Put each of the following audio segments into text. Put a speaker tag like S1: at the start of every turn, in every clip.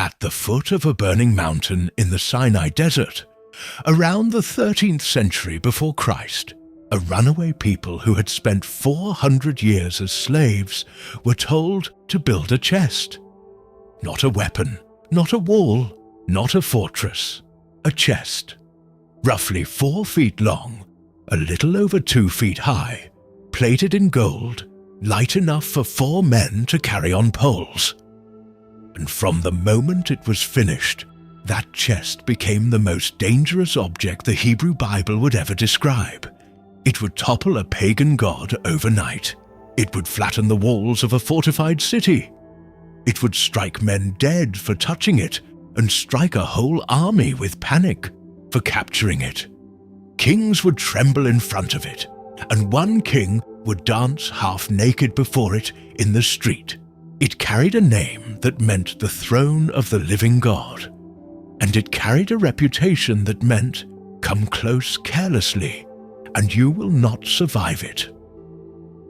S1: At the foot of a burning mountain in the Sinai desert, around the 13th century before Christ, a runaway people who had spent 400 years as slaves were told to build a chest. Not a weapon, not a wall, not a fortress, a chest. Roughly 4 feet long, a little over 2 feet high, plated in gold, light enough for 4 men to carry on poles. And from the moment it was finished, that chest became the most dangerous object the Hebrew Bible would ever describe. It would topple a pagan god overnight. It would flatten the walls of a fortified city. It would strike men dead for touching it and strike a whole army with panic for capturing it. Kings would tremble in front of it, and one king would dance half naked before it in the street. It carried a name that meant the throne of the living God, and it carried a reputation that meant, come close carelessly, and you will not survive it.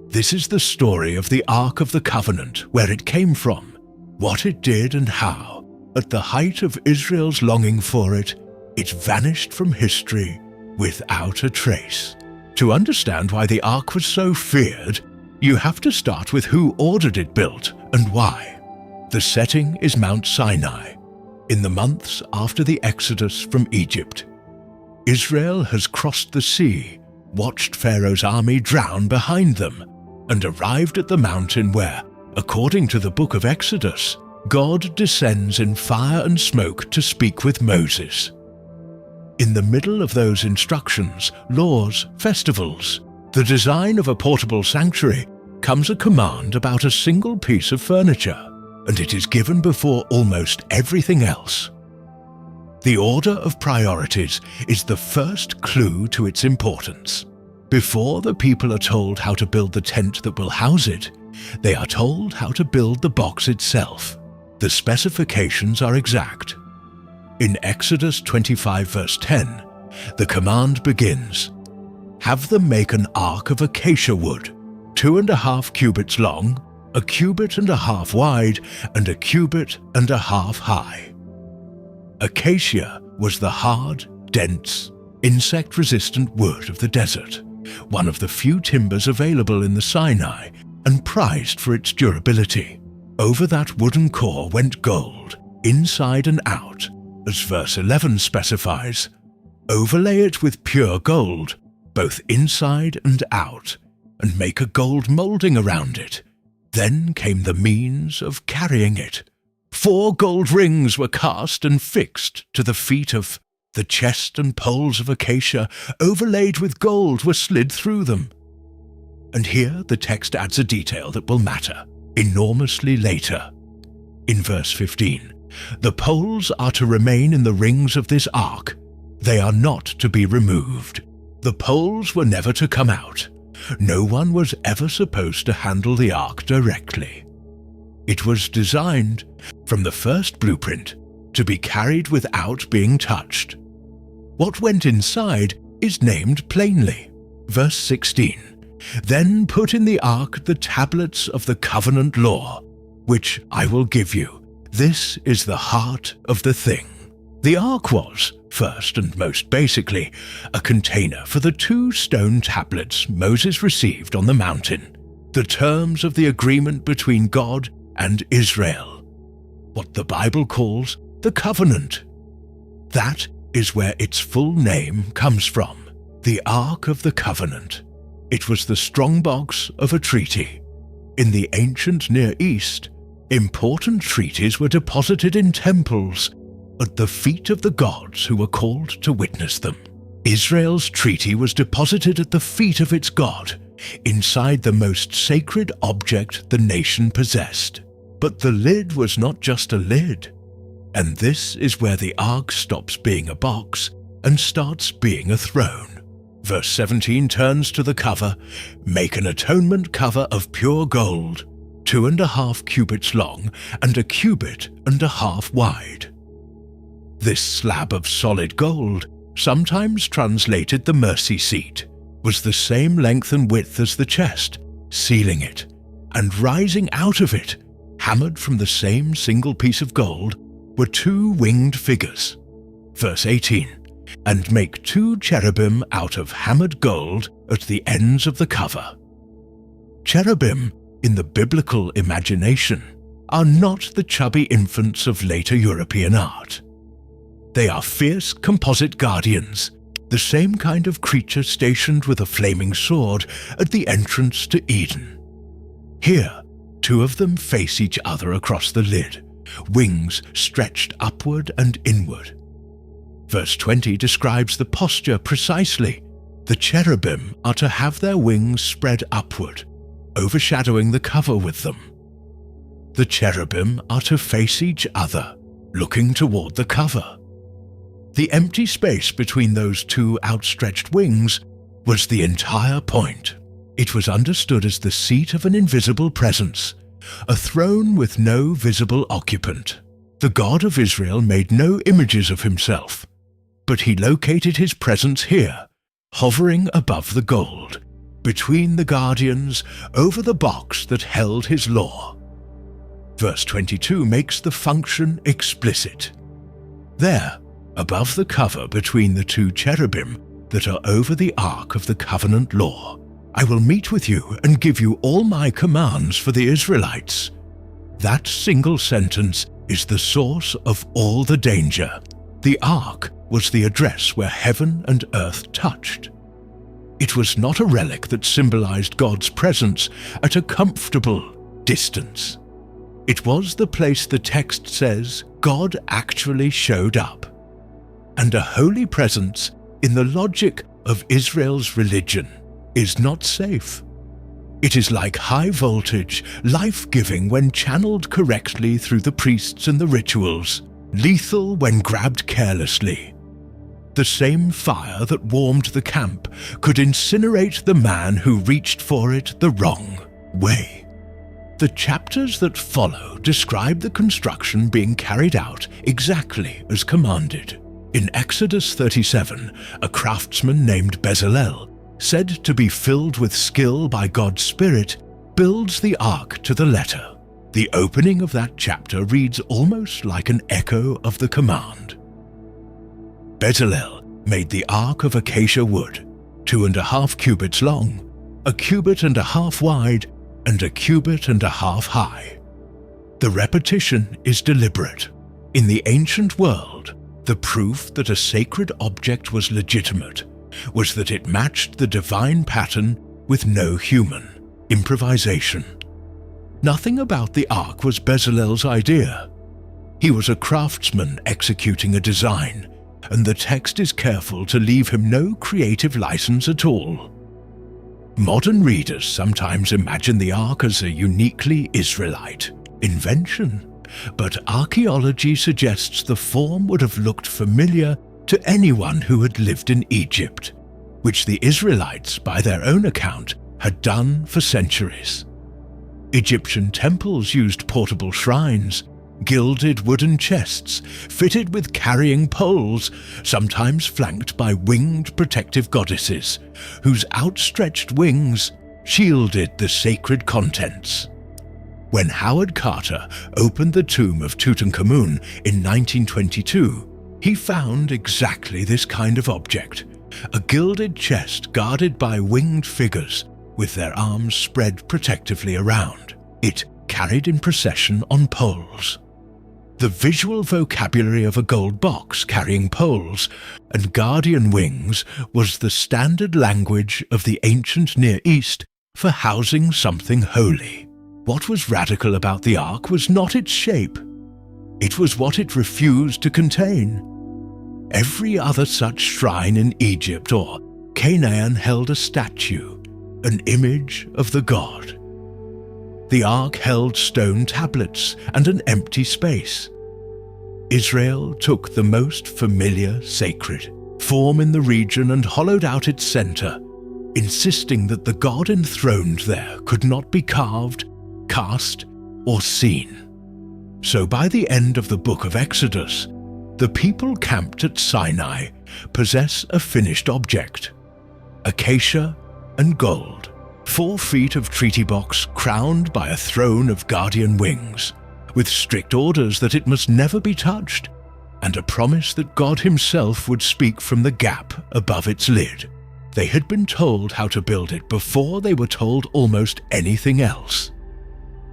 S1: This is the story of the Ark of the Covenant, where it came from, what it did and how, at the height of Israel's longing for it, it vanished from history without a trace. To understand why the Ark was so feared, you have to start with who ordered it built and why. The setting is Mount Sinai, in the months after the Exodus from Egypt. Israel has crossed the sea, watched Pharaoh's army drown behind them, and arrived at the mountain where, according to the book of Exodus, God descends in fire and smoke to speak with Moses. In the middle of those instructions, laws, festivals, the design of a portable sanctuary, comes a command about a single piece of furniture, and it is given before almost everything else. The order of priorities is the first clue to its importance. Before the people are told how to build the tent that will house it, they are told how to build the box itself. The specifications are exact. In Exodus 25 verse 10, the command begins, "Have them make an ark of acacia wood, 2.5 cubits long, 1.5 cubits wide, and 1.5 cubits high." Acacia was the hard, dense, insect-resistant wood of the desert, one of the few timbers available in the Sinai and prized for its durability. Over that wooden core went gold, inside and out, as verse 11 specifies. Overlay it with pure gold, both inside and out, and make a gold molding around it. Then came the means of carrying it. 4 gold rings were cast and fixed to the feet of the chest, and poles of acacia overlaid with gold were slid through them. And here the text adds a detail that will matter enormously later. In verse 15, the poles are to remain in the rings of this ark. They are not to be removed. The poles were never to come out. No one was ever supposed to handle the ark directly. It was designed, from the first blueprint, to be carried without being touched. What went inside is named plainly. Verse 16, "Then put in the ark the tablets of the covenant law, which I will give you. This is the heart of the thing." The ark was, first and most basically, a container for the 2 stone tablets Moses received on the mountain, the terms of the agreement between God and Israel, what the Bible calls the covenant. That is where its full name comes from, the Ark of the Covenant. It was the strongbox of a treaty. In the ancient Near East, important treaties were deposited in temples at the feet of the gods who were called to witness them. Israel's treaty was deposited at the feet of its God, inside the most sacred object the nation possessed. But the lid was not just a lid, and this is where the ark stops being a box and starts being a throne. Verse 17 turns to the cover, "Make an atonement cover of pure gold, 2.5 cubits long and 1.5 cubits wide." This slab of solid gold, sometimes translated the mercy seat, was the same length and width as the chest, sealing it, and rising out of it, hammered from the same single piece of gold, were 2 winged figures. Verse 18, and make 2 cherubim out of hammered gold at the ends of the cover. Cherubim, in the biblical imagination, are not the chubby infants of later European art. They are fierce composite guardians, the same kind of creature stationed with a flaming sword at the entrance to Eden. Here, 2 of them face each other across the lid, wings stretched upward and inward. Verse 20 describes the posture precisely. The cherubim are to have their wings spread upward, overshadowing the cover with them. The cherubim are to face each other, looking toward the cover. The empty space between those 2 outstretched wings was the entire point. It was understood as the seat of an invisible presence, a throne with no visible occupant. The God of Israel made no images of himself, but he located his presence here, hovering above the gold, between the guardians, over the box that held his law. Verse 22 makes the function explicit. There, above the cover between the 2 cherubim that are over the ark of the covenant law, I will meet with you and give you all my commands for the Israelites. That single sentence is the source of all the danger. The ark was the address where heaven and earth touched. It was not a relic that symbolized God's presence at a comfortable distance. It was the place the text says God actually showed up. And a holy presence, in the logic of Israel's religion, is not safe. It is like high voltage, life-giving when channeled correctly through the priests and the rituals, lethal when grabbed carelessly. The same fire that warmed the camp could incinerate the man who reached for it the wrong way. The chapters that follow describe the construction being carried out exactly as commanded. In Exodus 37, a craftsman named Bezalel, said to be filled with skill by God's Spirit, builds the ark to the letter. The opening of that chapter reads almost like an echo of the command. Bezalel made the ark of acacia wood, 2.5 cubits long, 1.5 cubits wide, and 1.5 cubits high. The repetition is deliberate. In the ancient world, the proof that a sacred object was legitimate was that it matched the divine pattern with no human improvisation. Nothing about the ark was Bezalel's idea. He was a craftsman executing a design, and the text is careful to leave him no creative license at all. Modern readers sometimes imagine the ark as a uniquely Israelite invention, but archaeology suggests the form would have looked familiar to anyone who had lived in Egypt, which the Israelites, by their own account, had done for centuries. Egyptian temples used portable shrines, gilded wooden chests fitted with carrying poles, sometimes flanked by winged protective goddesses, whose outstretched wings shielded the sacred contents. When Howard Carter opened the tomb of Tutankhamun in 1922, he found exactly this kind of object, a gilded chest guarded by winged figures with their arms spread protectively around, it carried in procession on poles. The visual vocabulary of a gold box carrying poles and guardian wings was the standard language of the ancient Near East for housing something holy. What was radical about the ark was not its shape. It was what it refused to contain. Every other such shrine in Egypt or Canaan held a statue, an image of the god. The ark held stone tablets and an empty space. Israel took the most familiar sacred form in the region and hollowed out its center, insisting that the god enthroned there could not be carved, cast, or seen. So by the end of the book of Exodus, the people camped at Sinai possess a finished object, acacia and gold, 4 feet of treaty box crowned by a throne of guardian wings, with strict orders that it must never be touched, and a promise that God himself would speak from the gap above its lid. They had been told how to build it before they were told almost anything else.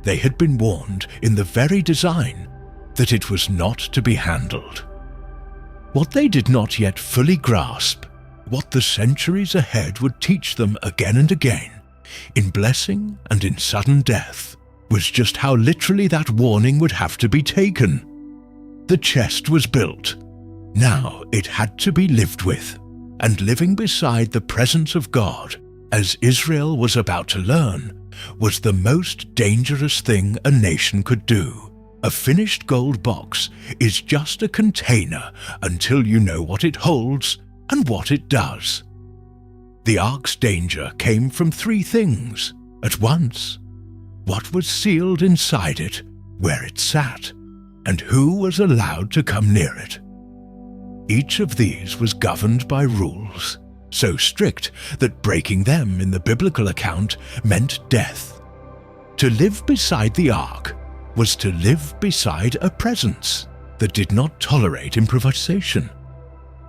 S1: They had been warned in the very design that it was not to be handled. What they did not yet fully grasp, what the centuries ahead would teach them again and again, in blessing and in sudden death, was just how literally that warning would have to be taken. The chest was built. Now it had to be lived with, and living beside the presence of God, as Israel was about to learn, was the most dangerous thing a nation could do. A finished gold box is just a container until you know what it holds and what it does. The ark's danger came from three things at once: what was sealed inside it, where it sat, and who was allowed to come near it. Each of these was governed by rules, so strict that breaking them in the biblical account meant death. To live beside the ark was to live beside a presence that did not tolerate improvisation.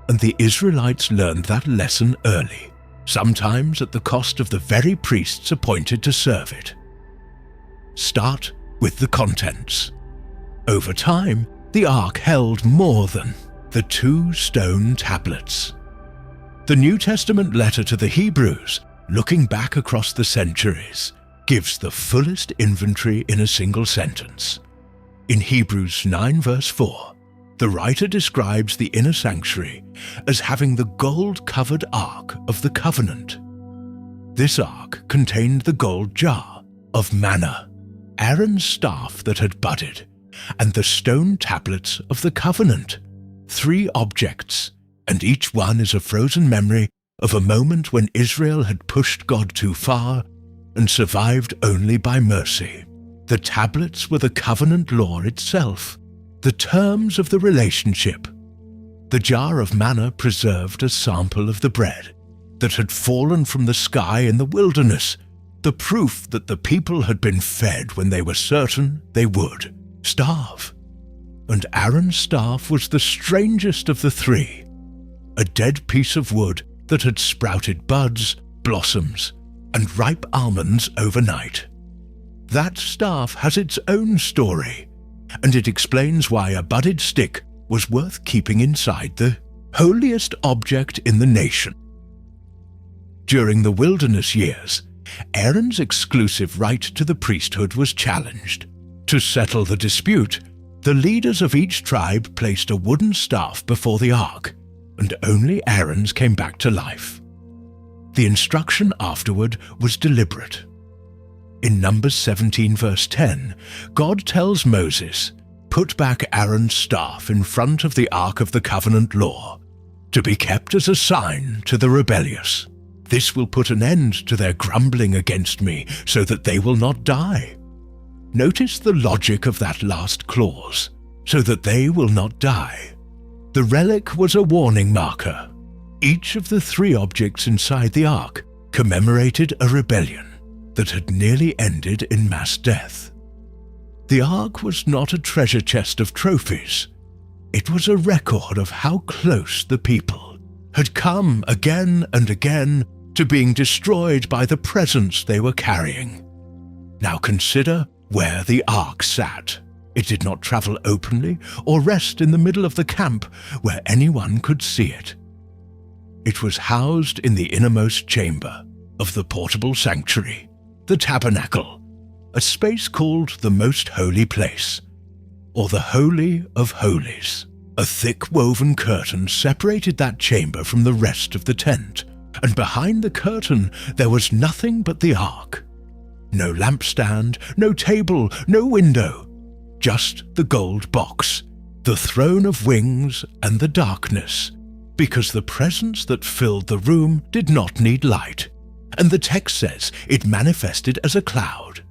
S1: And the Israelites learned that lesson early, sometimes at the cost of the very priests appointed to serve it. Start with the contents. Over time, the ark held more than the 2 stone tablets. The New Testament letter to the Hebrews, looking back across the centuries, gives the fullest inventory in a single sentence. In Hebrews 9 verse 4, the writer describes the inner sanctuary as having the gold-covered ark of the covenant. This ark contained the gold jar of manna, Aaron's staff that had budded, and the stone tablets of the covenant. 3 objects, and each one is a frozen memory of a moment when Israel had pushed God too far and survived only by mercy. The tablets were the covenant law itself, the terms of the relationship. The jar of manna preserved a sample of the bread that had fallen from the sky in the wilderness, the proof that the people had been fed when they were certain they would starve. And Aaron's staff was the strangest of the 3, a dead piece of wood that had sprouted buds, blossoms, and ripe almonds overnight. That staff has its own story, and it explains why a budded stick was worth keeping inside the holiest object in the nation. During the wilderness years, Aaron's exclusive right to the priesthood was challenged. To settle the dispute, the leaders of each tribe placed a wooden staff before the ark, and only Aaron's came back to life. The instruction afterward was deliberate. In Numbers 17 verse 10, God tells Moses, "Put back Aaron's staff in front of the ark of the covenant law, to be kept as a sign to the rebellious. This will put an end to their grumbling against me, so that they will not die." Notice the logic of that last clause, so that they will not die. The relic was a warning marker. Each of the 3 objects inside the ark commemorated a rebellion that had nearly ended in mass death. The ark was not a treasure chest of trophies. It was a record of how close the people had come again and again to being destroyed by the presence they were carrying. Now consider where the ark sat. It did not travel openly or rest in the middle of the camp where anyone could see it. It was housed in the innermost chamber of the portable sanctuary, the tabernacle, a space called the Most Holy Place, or the Holy of Holies. A thick woven curtain separated that chamber from the rest of the tent, and behind the curtain there was nothing but the ark. No lampstand, no table, no window, just the gold box, the throne of wings, and the darkness, because the presence that filled the room did not need light, and the text says it manifested as a cloud.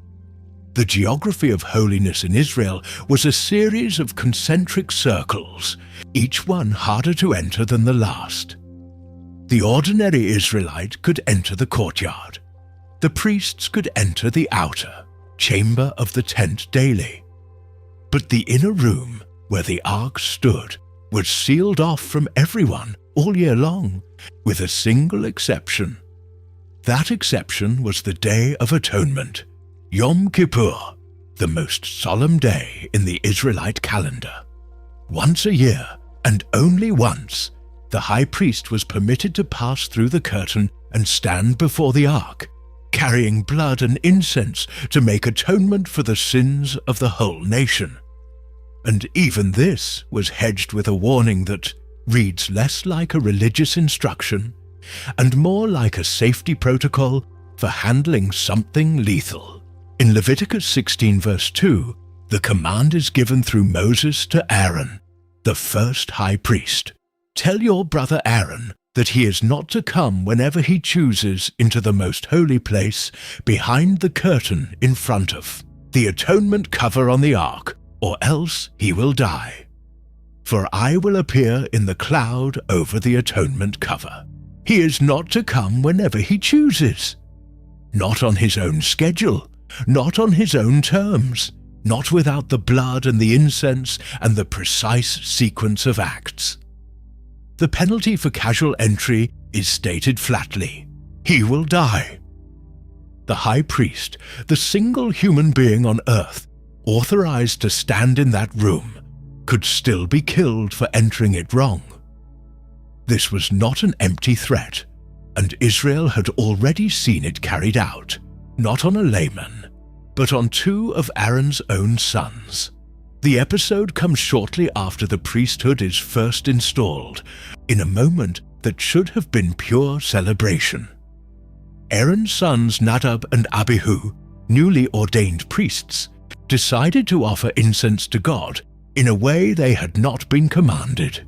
S1: The geography of holiness in Israel was a series of concentric circles, each one harder to enter than the last. The ordinary Israelite could enter the courtyard. The priests could enter the outer chamber of the tent daily. But the inner room where the ark stood was sealed off from everyone all year long, with a single exception. That exception was the Day of Atonement, Yom Kippur, the most solemn day in the Israelite calendar. Once a year, and only once, the high priest was permitted to pass through the curtain and stand before the ark, carrying blood and incense to make atonement for the sins of the whole nation. And even this was hedged with a warning that reads less like a religious instruction and more like a safety protocol for handling something lethal. In Leviticus 16 verse 2, the command is given through Moses to Aaron, the first high priest. Tell your brother Aaron that he is not to come whenever he chooses into the most holy place behind the curtain in front of the atonement cover on the ark, or else he will die. For I will appear in the cloud over the atonement cover. He is not to come whenever he chooses. Not on his own schedule, not on his own terms, not without the blood and the incense and the precise sequence of acts. The penalty for casual entry is stated flatly. He will die. The high priest, the single human being on earth authorized to stand in that room, could still be killed for entering it wrong. This was not an empty threat, and Israel had already seen it carried out, not on a layman, but on two of Aaron's own sons. The episode comes shortly after the priesthood is first installed, in a moment that should have been pure celebration. Aaron's sons Nadab and Abihu, newly ordained priests, decided to offer incense to God in a way they had not been commanded.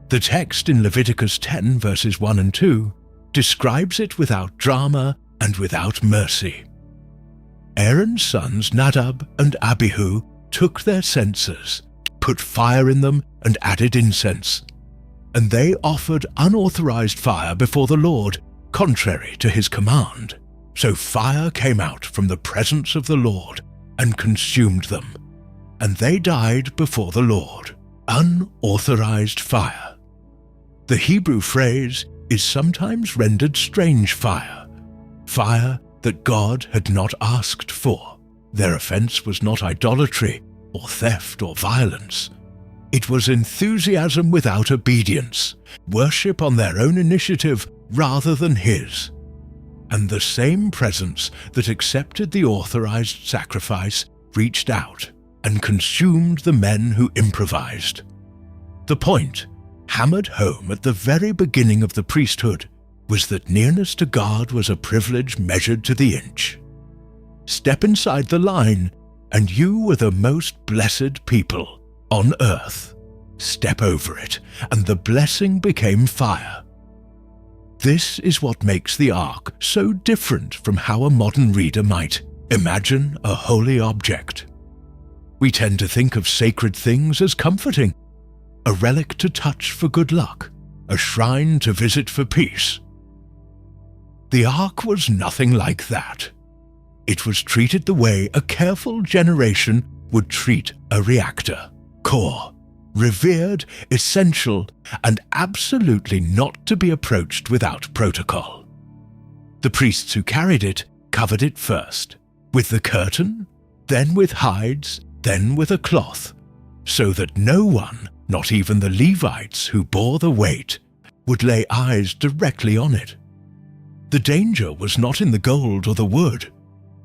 S1: The text in Leviticus 10 verses 1 and 2 describes it without drama and without mercy. Aaron's sons Nadab and Abihu took their censers, put fire in them and added incense, and they offered unauthorized fire before the Lord, contrary to his command. So fire came out from the presence of the Lord and consumed them, and they died before the Lord. Unauthorized fire. The Hebrew phrase is sometimes rendered strange fire, fire that God had not asked for. Their offense was not idolatry or theft or violence. It was enthusiasm without obedience, worship on their own initiative rather than his. And the same presence that accepted the authorized sacrifice reached out and consumed the men who improvised. The point, hammered home at the very beginning of the priesthood, was that nearness to God was a privilege measured to the inch. Step inside the line, and you were the most blessed people on earth. Step over it, and the blessing became fire. This is what makes the ark so different from how a modern reader might imagine a holy object. We tend to think of sacred things as comforting, a relic to touch for good luck, a shrine to visit for peace. The ark was nothing like that. It was treated the way a careful generation would treat a reactor, core, revered, essential, and absolutely not to be approached without protocol. The priests who carried it covered it first, with the curtain, then with hides, then with a cloth, so that no one, not even the Levites who bore the weight, would lay eyes directly on it. The danger was not in the gold or the wood.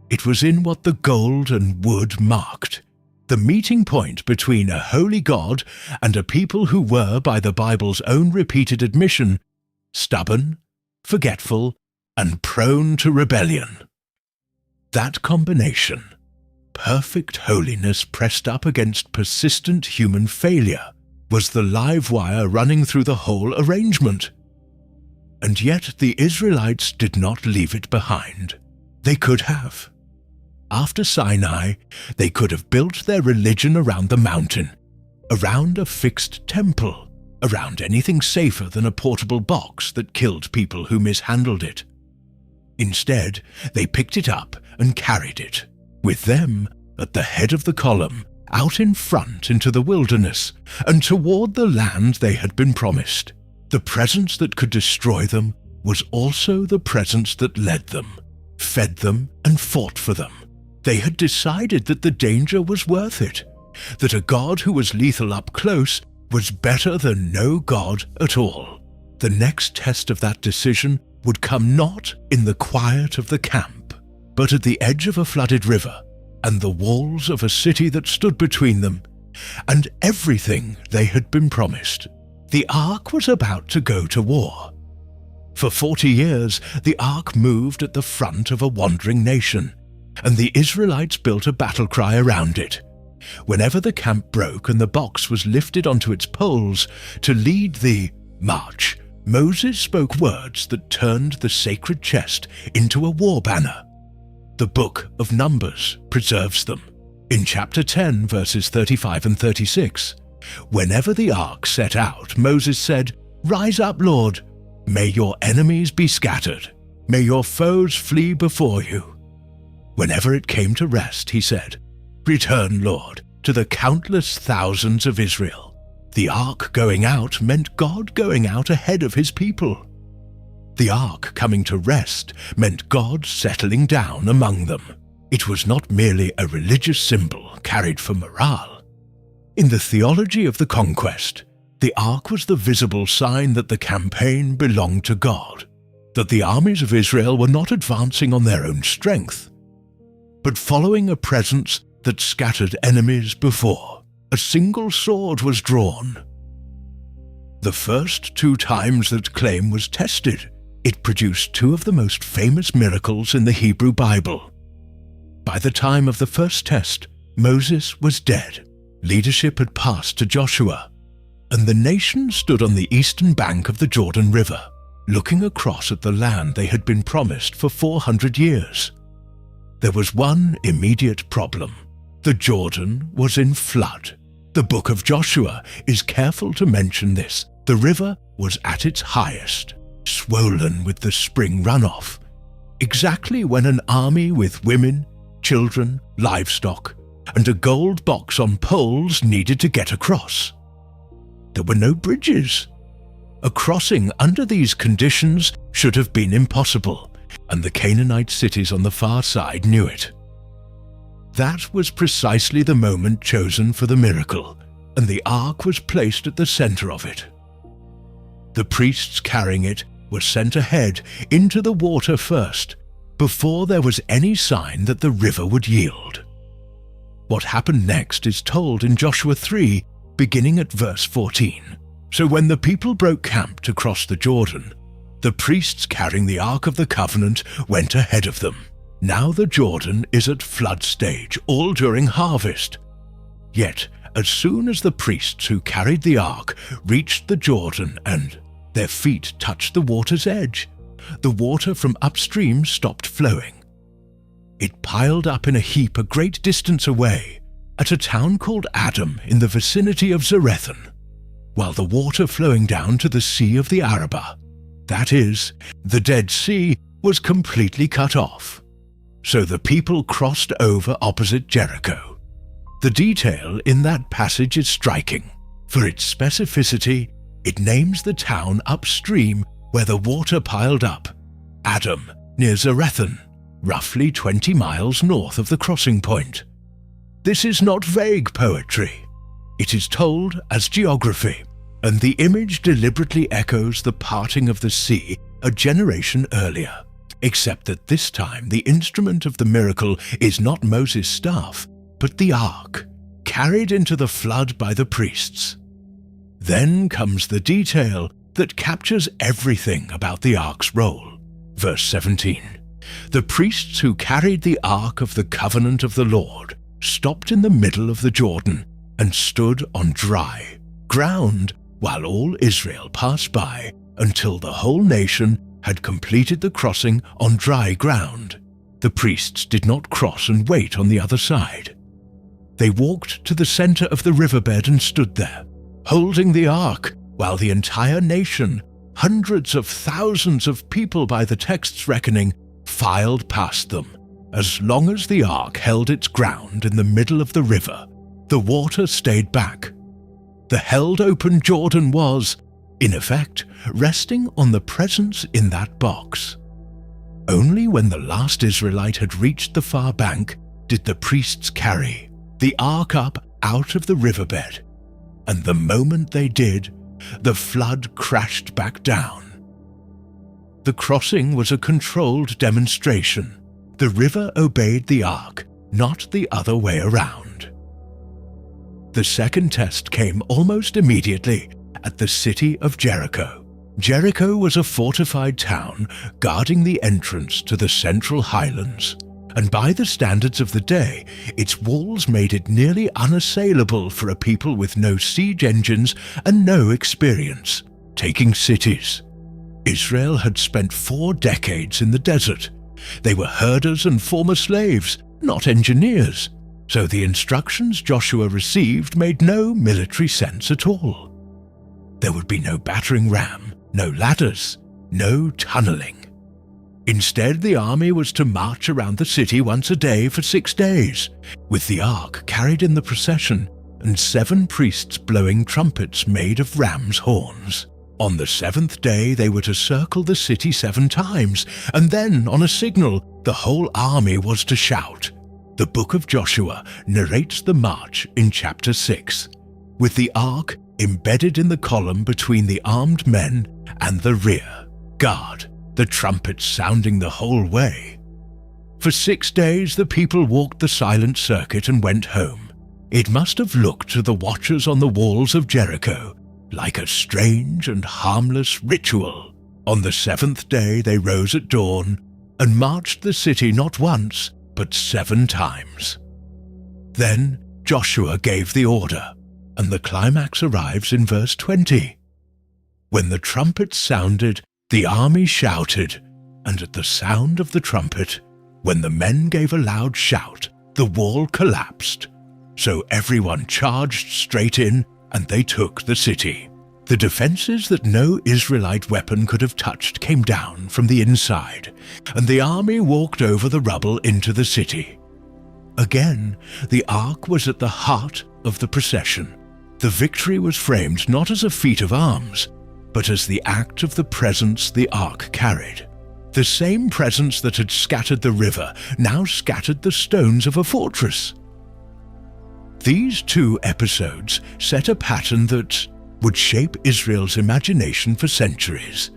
S1: It was in what the gold and wood marked, the meeting point between a holy God and a people who were, by the Bible's own repeated admission, stubborn, forgetful, and prone to rebellion. That combination, perfect holiness pressed up against persistent human failure, was the live wire running through the whole arrangement. And yet the Israelites did not leave it behind. They could have. After Sinai, they could have built their religion around the mountain, around a fixed temple, around anything safer than a portable box that killed people who mishandled it. Instead, they picked it up and carried it. With them, at the head of the column, out in front into the wilderness, and toward the land they had been promised. The presence that could destroy them was also the presence that led them, fed them, and fought for them. They had decided that the danger was worth it, that a God who was lethal up close was better than no God at all. The next test of that decision would come not in the quiet of the camp, but at the edge of a flooded river, and the walls of a city that stood between them, and everything they had been promised. The ark was about to go to war. For 40 years, the ark moved at the front of a wandering nation, and the Israelites built a battle cry around it. Whenever the camp broke and the box was lifted onto its poles to lead the march, Moses spoke words that turned the sacred chest into a war banner. The book of Numbers preserves them. In chapter 10, verses 35 and 36, whenever the ark set out, Moses said, "Rise up, Lord. May your enemies be scattered. May your foes flee before you." Whenever it came to rest, he said, "Return, Lord, to the countless thousands of Israel." The ark going out meant God going out ahead of his people. The ark coming to rest meant God settling down among them. It was not merely a religious symbol carried for morale. In the theology of the conquest, the ark was the visible sign that the campaign belonged to God, that the armies of Israel were not advancing on their own strength, but following a presence that scattered enemies before. A single sword was drawn. The first 2 times that claim was tested, it produced 2 of the most famous miracles in the Hebrew Bible. By the time of the first test, Moses was dead. Leadership had passed to Joshua, and the nation stood on the eastern bank of the Jordan River, looking across at the land they had been promised for 400 years. There was one immediate problem. The Jordan was in flood. The book of Joshua is careful to mention this. The river was at its highest, swollen with the spring runoff, exactly when an army with women, children, livestock, and a gold box on poles needed to get across. There were no bridges. A crossing under these conditions should have been impossible, and the Canaanite cities on the far side knew it. That was precisely the moment chosen for the miracle, and the ark was placed at the center of it. The priests carrying it were sent ahead into the water first, before there was any sign that the river would yield. What happened next is told in Joshua 3, beginning at verse 14. So when the people broke camp to cross the Jordan, the priests carrying the Ark of the Covenant went ahead of them. Now the Jordan is at flood stage, all during harvest. Yet, as soon as the priests who carried the ark reached the Jordan and their feet touched the water's edge, the water from upstream stopped flowing. It piled up in a heap a great distance away, at a town called Adam in the vicinity of Zarethan, while the water flowing down to the Sea of the Arabah, that is, the Dead Sea, was completely cut off. So the people crossed over opposite Jericho. The detail in that passage is striking. For its specificity, it names the town upstream where the water piled up, Adam, near Zarethan, roughly 20 miles north of the crossing point. This is not vague poetry. It is told as geography, and the image deliberately echoes the parting of the sea a generation earlier, except that this time the instrument of the miracle is not Moses' staff, but the ark, carried into the flood by the priests. Then comes the detail that captures everything about the ark's role. Verse 17. The priests who carried the ark of the covenant of the Lord stopped in the middle of the Jordan and stood on dry ground while all Israel passed by until the whole nation had completed the crossing on dry ground. The priests did not cross and wait on the other side. They walked to the center of the riverbed and stood there, holding the ark, while the entire nation, hundreds of thousands of people by the text's reckoning, filed past them. As long as the ark held its ground in the middle of the river, the water stayed back. The held-open Jordan was, in effect, resting on the presence in that box. Only when the last Israelite had reached the far bank did the priests carry the ark up out of the riverbed, and the moment they did, the flood crashed back down. The crossing was a controlled demonstration. The river obeyed the ark, not the other way around. The second test came almost immediately at the city of Jericho. Jericho was a fortified town guarding the entrance to the Central Highlands, and by the standards of the day, its walls made it nearly unassailable for a people with no siege engines and no experience taking cities. Israel had spent 4 decades in the desert. They were herders and former slaves, not engineers, so the instructions Joshua received made no military sense at all. There would be no battering ram, no ladders, no tunneling. Instead, the army was to march around the city once a day for 6 days, with the ark carried in the procession and 7 priests blowing trumpets made of ram's horns. On the 7th day they were to circle the city 7 times, and then, on a signal, the whole army was to shout. The book of Joshua narrates the march in chapter 6, with the ark embedded in the column between the armed men and the rear guard, the trumpets sounding the whole way. For 6 days the people walked the silent circuit and went home. It must have looked to the watchers on the walls of Jericho like a strange and harmless ritual. On the 7th day they rose at dawn and marched the city not once, but 7 times. Then Joshua gave the order, and the climax arrives in verse 20. When the trumpet sounded, the army shouted, and at the sound of the trumpet, when the men gave a loud shout, the wall collapsed. So everyone charged straight in, and they took the city. The defenses that no Israelite weapon could have touched came down from the inside, and the army walked over the rubble into the city. Again, the ark was at the heart of the procession. The victory was framed not as a feat of arms, but as the act of the presence the ark carried. The same presence that had scattered the river now scattered the stones of a fortress. These 2 episodes set a pattern that would shape Israel's imagination for centuries,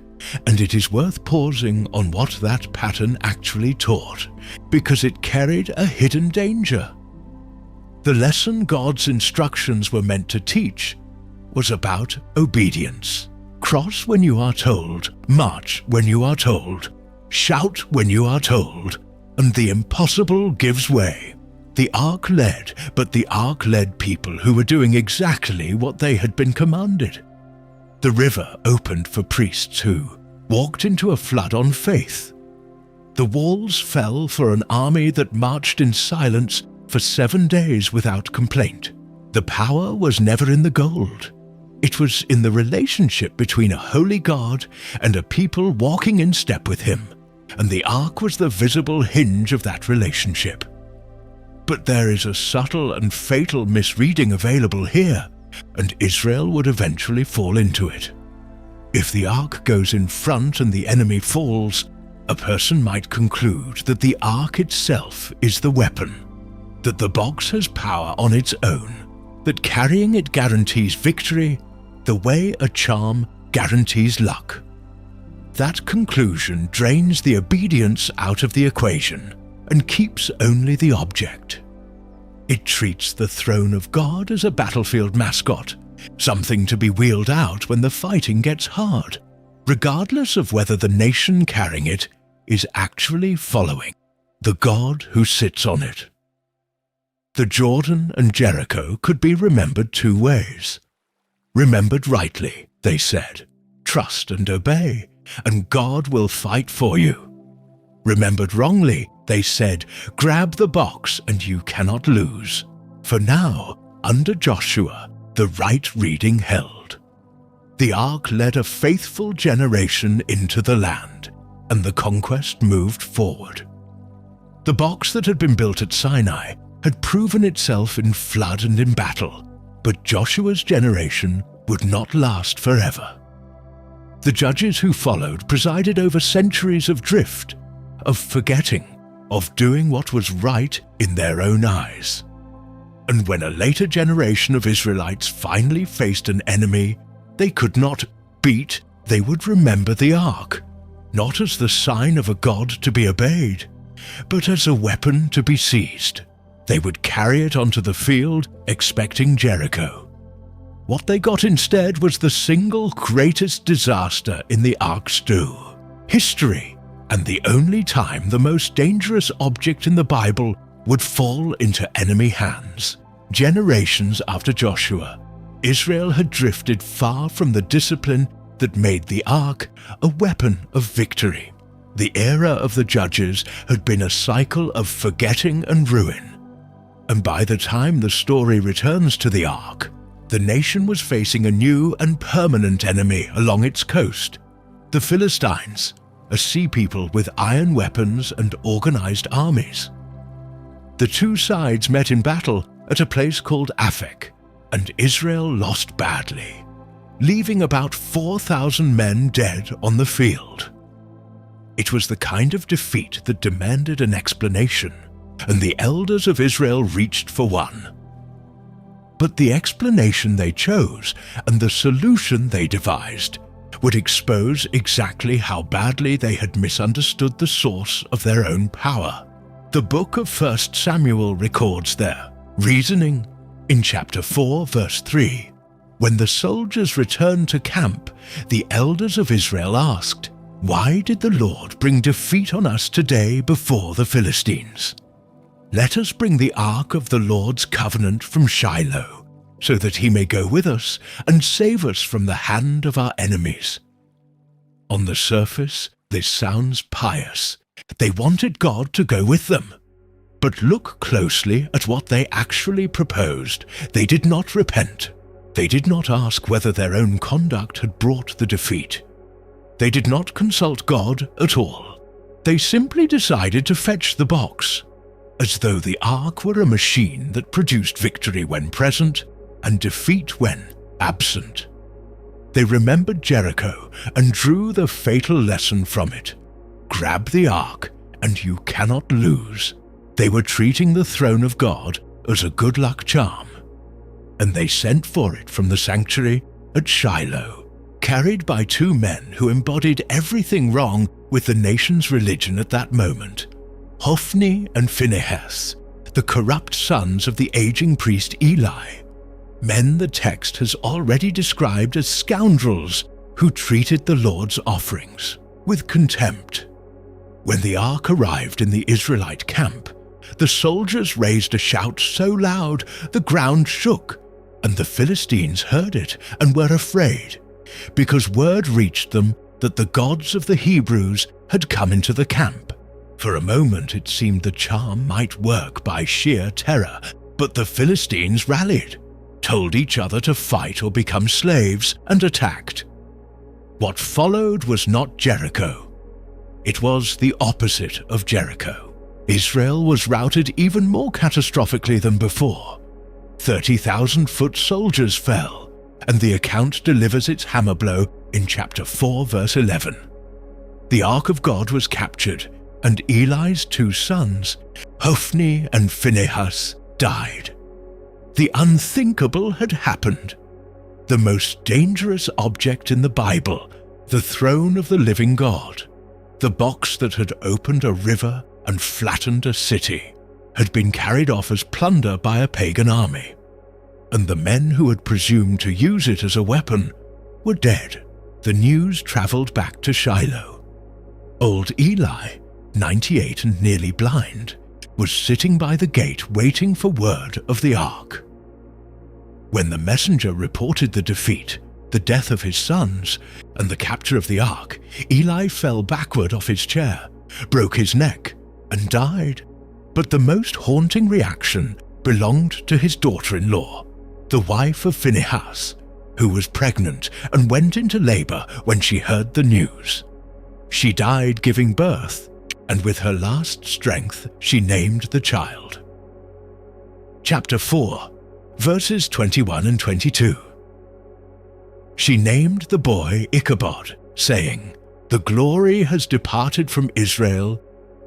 S1: and it is worth pausing on what that pattern actually taught, because it carried a hidden danger. The lesson God's instructions were meant to teach was about obedience. Cross when you are told, march when you are told, shout when you are told, and the impossible gives way. The ark led, but the ark led people who were doing exactly what they had been commanded. The river opened for priests who walked into a flood on faith. The walls fell for an army that marched in silence for 7 days without complaint. The power was never in the gold. It was in the relationship between a holy God and a people walking in step with him, and the ark was the visible hinge of that relationship. But there is a subtle and fatal misreading available here, and Israel would eventually fall into it. If the ark goes in front and the enemy falls, a person might conclude that the ark itself is the weapon, that the box has power on its own, that carrying it guarantees victory, the way a charm guarantees luck. That conclusion drains the obedience out of the equation and keeps only the object. It treats the throne of God as a battlefield mascot, something to be wheeled out when the fighting gets hard, regardless of whether the nation carrying it is actually following the God who sits on it. The Jordan and Jericho could be remembered 2 ways. Remembered rightly, they said, trust and obey, and God will fight for you. Remembered wrongly, they said, grab the box and you cannot lose. For now, under Joshua, the right reading held. The ark led a faithful generation into the land, and the conquest moved forward. The box that had been built at Sinai had proven itself in flood and in battle, but Joshua's generation would not last forever. The judges who followed presided over centuries of drift, of forgetting, of doing what was right in their own eyes. And when a later generation of Israelites finally faced an enemy they could not beat, they would remember the ark, not as the sign of a god to be obeyed, but as a weapon to be seized. They would carry it onto the field, expecting Jericho. What they got instead was the single greatest disaster in the ark's stew: history, and the only time the most dangerous object in the Bible would fall into enemy hands. Generations after Joshua, Israel had drifted far from the discipline that made the ark a weapon of victory. The era of the judges had been a cycle of forgetting and ruin. And by the time the story returns to the ark, the nation was facing a new and permanent enemy along its coast: the Philistines, a sea people with iron weapons and organized armies. The two sides met in battle at a place called Aphek, and Israel lost badly, leaving about 4,000 men dead on the field. It was the kind of defeat that demanded an explanation, and the elders of Israel reached for one. But the explanation they chose and the solution they devised would expose exactly how badly they had misunderstood the source of their own power. The book of 1 Samuel records their reasoning in chapter 4, verse 3. When the soldiers returned to camp, the elders of Israel asked, "Why did the Lord bring defeat on us today before the Philistines? Let us bring the ark of the Lord's covenant from Shiloh, so that he may go with us and save us from the hand of our enemies." On the surface, this sounds pious. They wanted God to go with them. But look closely at what they actually proposed. They did not repent. They did not ask whether their own conduct had brought the defeat. They did not consult God at all. They simply decided to fetch the box, as though the ark were a machine that produced victory when present and defeat when absent. They remembered Jericho and drew the fatal lesson from it: grab the ark and you cannot lose. They were treating the throne of God as a good luck charm, and they sent for it from the sanctuary at Shiloh, carried by two men who embodied everything wrong with the nation's religion at that moment: Hophni and Phinehas, the corrupt sons of the aging priest Eli, men the text has already described as scoundrels who treated the Lord's offerings with contempt. When the ark arrived in the Israelite camp, the soldiers raised a shout so loud the ground shook, and the Philistines heard it and were afraid, because word reached them that the gods of the Hebrews had come into the camp. For a moment it seemed the charm might work by sheer terror, but the Philistines rallied, told each other to fight or become slaves, and attacked. What followed was not Jericho. It was the opposite of Jericho. Israel was routed even more catastrophically than before. 30,000 foot soldiers fell, and the account delivers its hammer blow in chapter 4, verse 11. The ark of God was captured, and Eli's two sons, Hophni and Phinehas, died. The unthinkable had happened. The most dangerous object in the Bible, the throne of the living God, the box that had opened a river and flattened a city, had been carried off as plunder by a pagan army, and the men who had presumed to use it as a weapon were dead. The news travelled back to Shiloh. Old Eli, 98 and nearly blind, was sitting by the gate waiting for word of the ark. When the messenger reported the defeat, the death of his sons, and the capture of the ark, Eli fell backward off his chair, broke his neck, and died. But the most haunting reaction belonged to his daughter-in-law, the wife of Phinehas, who was pregnant and went into labor when she heard the news. She died giving birth, and with her last strength she named the child. chapter 4, verses 21 and 22. She named the boy Ichabod, saying, "The glory has departed from Israel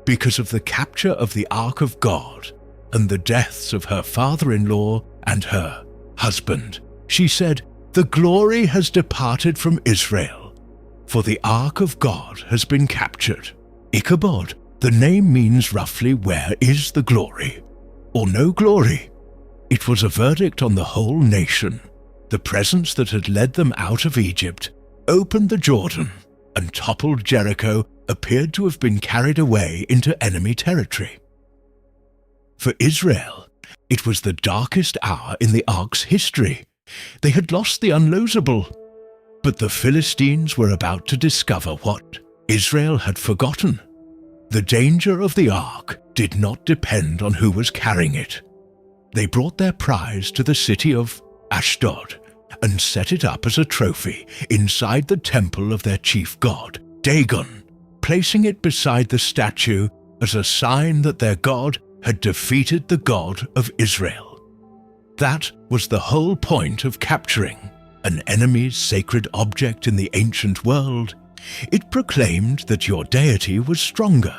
S1: because of the capture of the ark of God and the deaths of her father-in-law and her husband." She said, "The glory has departed from Israel, for the ark of God has been captured." Ichabod, the name means roughly "where is the glory?" or "no glory." It was a verdict on the whole nation. The presence that had led them out of Egypt, opened the Jordan, and toppled Jericho appeared to have been carried away into enemy territory. For Israel, it was the darkest hour in the ark's history. They had lost the unlosable. But the Philistines were about to discover what Israel had forgotten. The danger of the ark did not depend on who was carrying it. They brought their prize to the city of Ashdod and set it up as a trophy inside the temple of their chief god, Dagon, placing it beside the statue as a sign that their god had defeated the God of Israel. That was the whole point of capturing an enemy's sacred object in the ancient world. It proclaimed that your deity was stronger.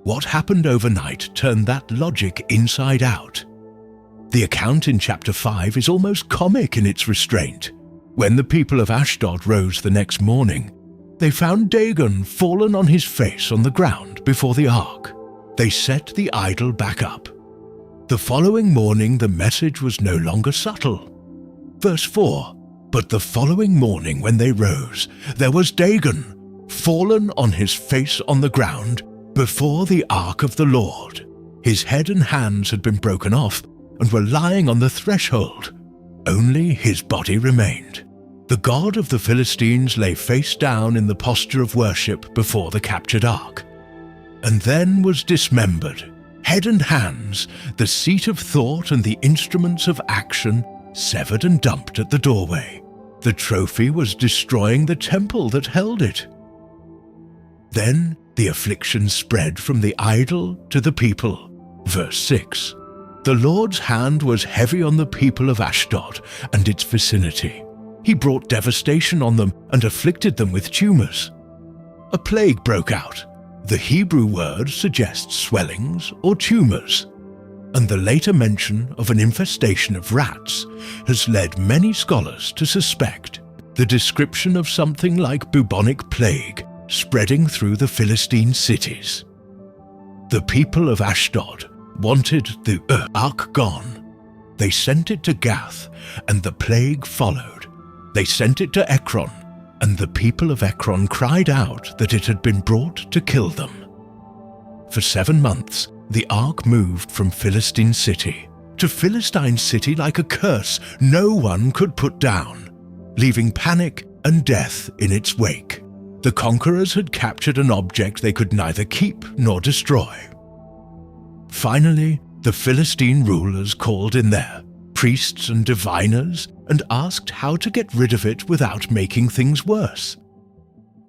S1: What happened overnight turned that logic inside out. The account in chapter 5 is almost comic in its restraint. When the people of Ashdod rose the next morning, they found Dagon fallen on his face on the ground before the ark. They set the idol back up. The following morning the message was no longer subtle. Verse 4, "But the following morning when they rose, there was Dagon, fallen on his face on the ground before the ark of the Lord. His head and hands had been broken off and were lying on the threshold. Only his body remained. The god of the Philistines lay face down in the posture of worship before the captured ark, and then was dismembered, head and hands, the seat of thought and the instruments of action, severed and dumped at the doorway. The trophy was destroying the temple that held it." Then the affliction spread from the idol to the people. Verse 6, "The Lord's hand was heavy on the people of Ashdod and its vicinity. He brought devastation on them and afflicted them with tumors. A plague broke out. The Hebrew word suggests swellings or tumors, and the later mention of an infestation of rats has led many scholars to suspect the description of something like bubonic plague spreading through the Philistine cities. The people of Ashdod wanted the ark gone. They sent it to Gath, and the plague followed. They sent it to Ekron, and the people of Ekron cried out that it had been brought to kill them. For 7 months, the ark moved from Philistine city to Philistine city like a curse no one could put down, leaving panic and death in its wake. The conquerors had captured an object they could neither keep nor destroy. Finally, the Philistine rulers called in their priests and diviners and asked how to get rid of it without making things worse.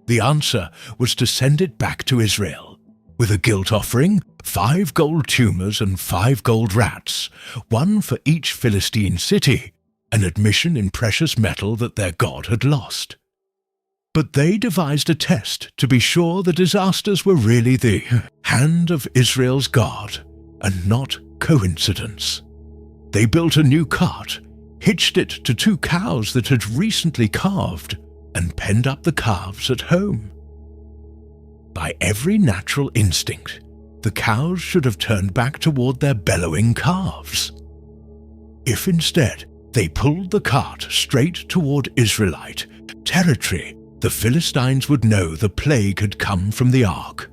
S1: The answer was to send it back to Israel, with a guilt offering, 5 gold tumors and 5 gold rats, 1 for each Philistine city, an admission in precious metal that their god had lost. But they devised a test to be sure the disasters were really the hand of Israel's God, and not coincidence. They built a new cart, hitched it to 2 cows that had recently calved, and penned up the calves at home. By every natural instinct, the cows should have turned back toward their bellowing calves. If instead they pulled the cart straight toward Israelite territory, the Philistines would know the plague had come from the ark.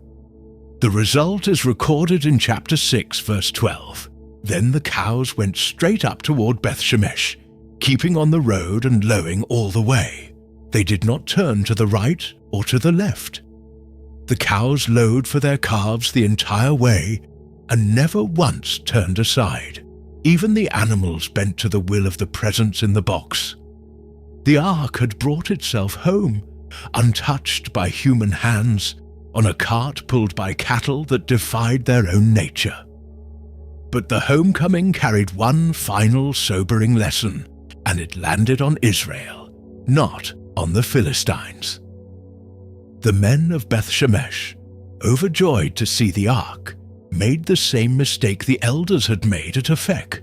S1: The result is recorded in chapter 6, verse 12. Then the cows went straight up toward Beth-Shemesh, keeping on the road and lowing all the way. They did not turn to the right or to the left. The cows lowed for their calves the entire way and never once turned aside. Even the animals bent to the will of the presence in the box. The ark had brought itself home, untouched by human hands, on a cart pulled by cattle that defied their own nature. But the homecoming carried one final sobering lesson, and it landed on Israel, not on the Philistines. The men of Beth Shemesh, overjoyed to see the ark, made the same mistake the elders had made at Aphek.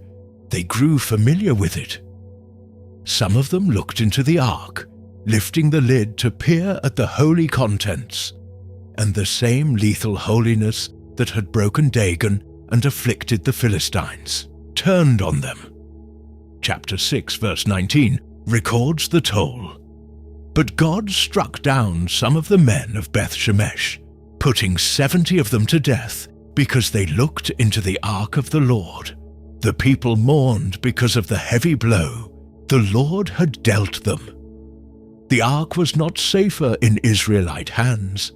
S1: They grew familiar with it. Some of them looked into the ark, lifting the lid to peer at the holy contents, and the same lethal holiness that had broken Dagon and afflicted the Philistines turned on them. Chapter 6, verse 19 records the toll. But God struck down some of the men of Beth Shemesh, putting 70 of them to death because they looked into the ark of the Lord. The people mourned because of the heavy blow the Lord had dealt them. The ark was not safer in Israelite hands.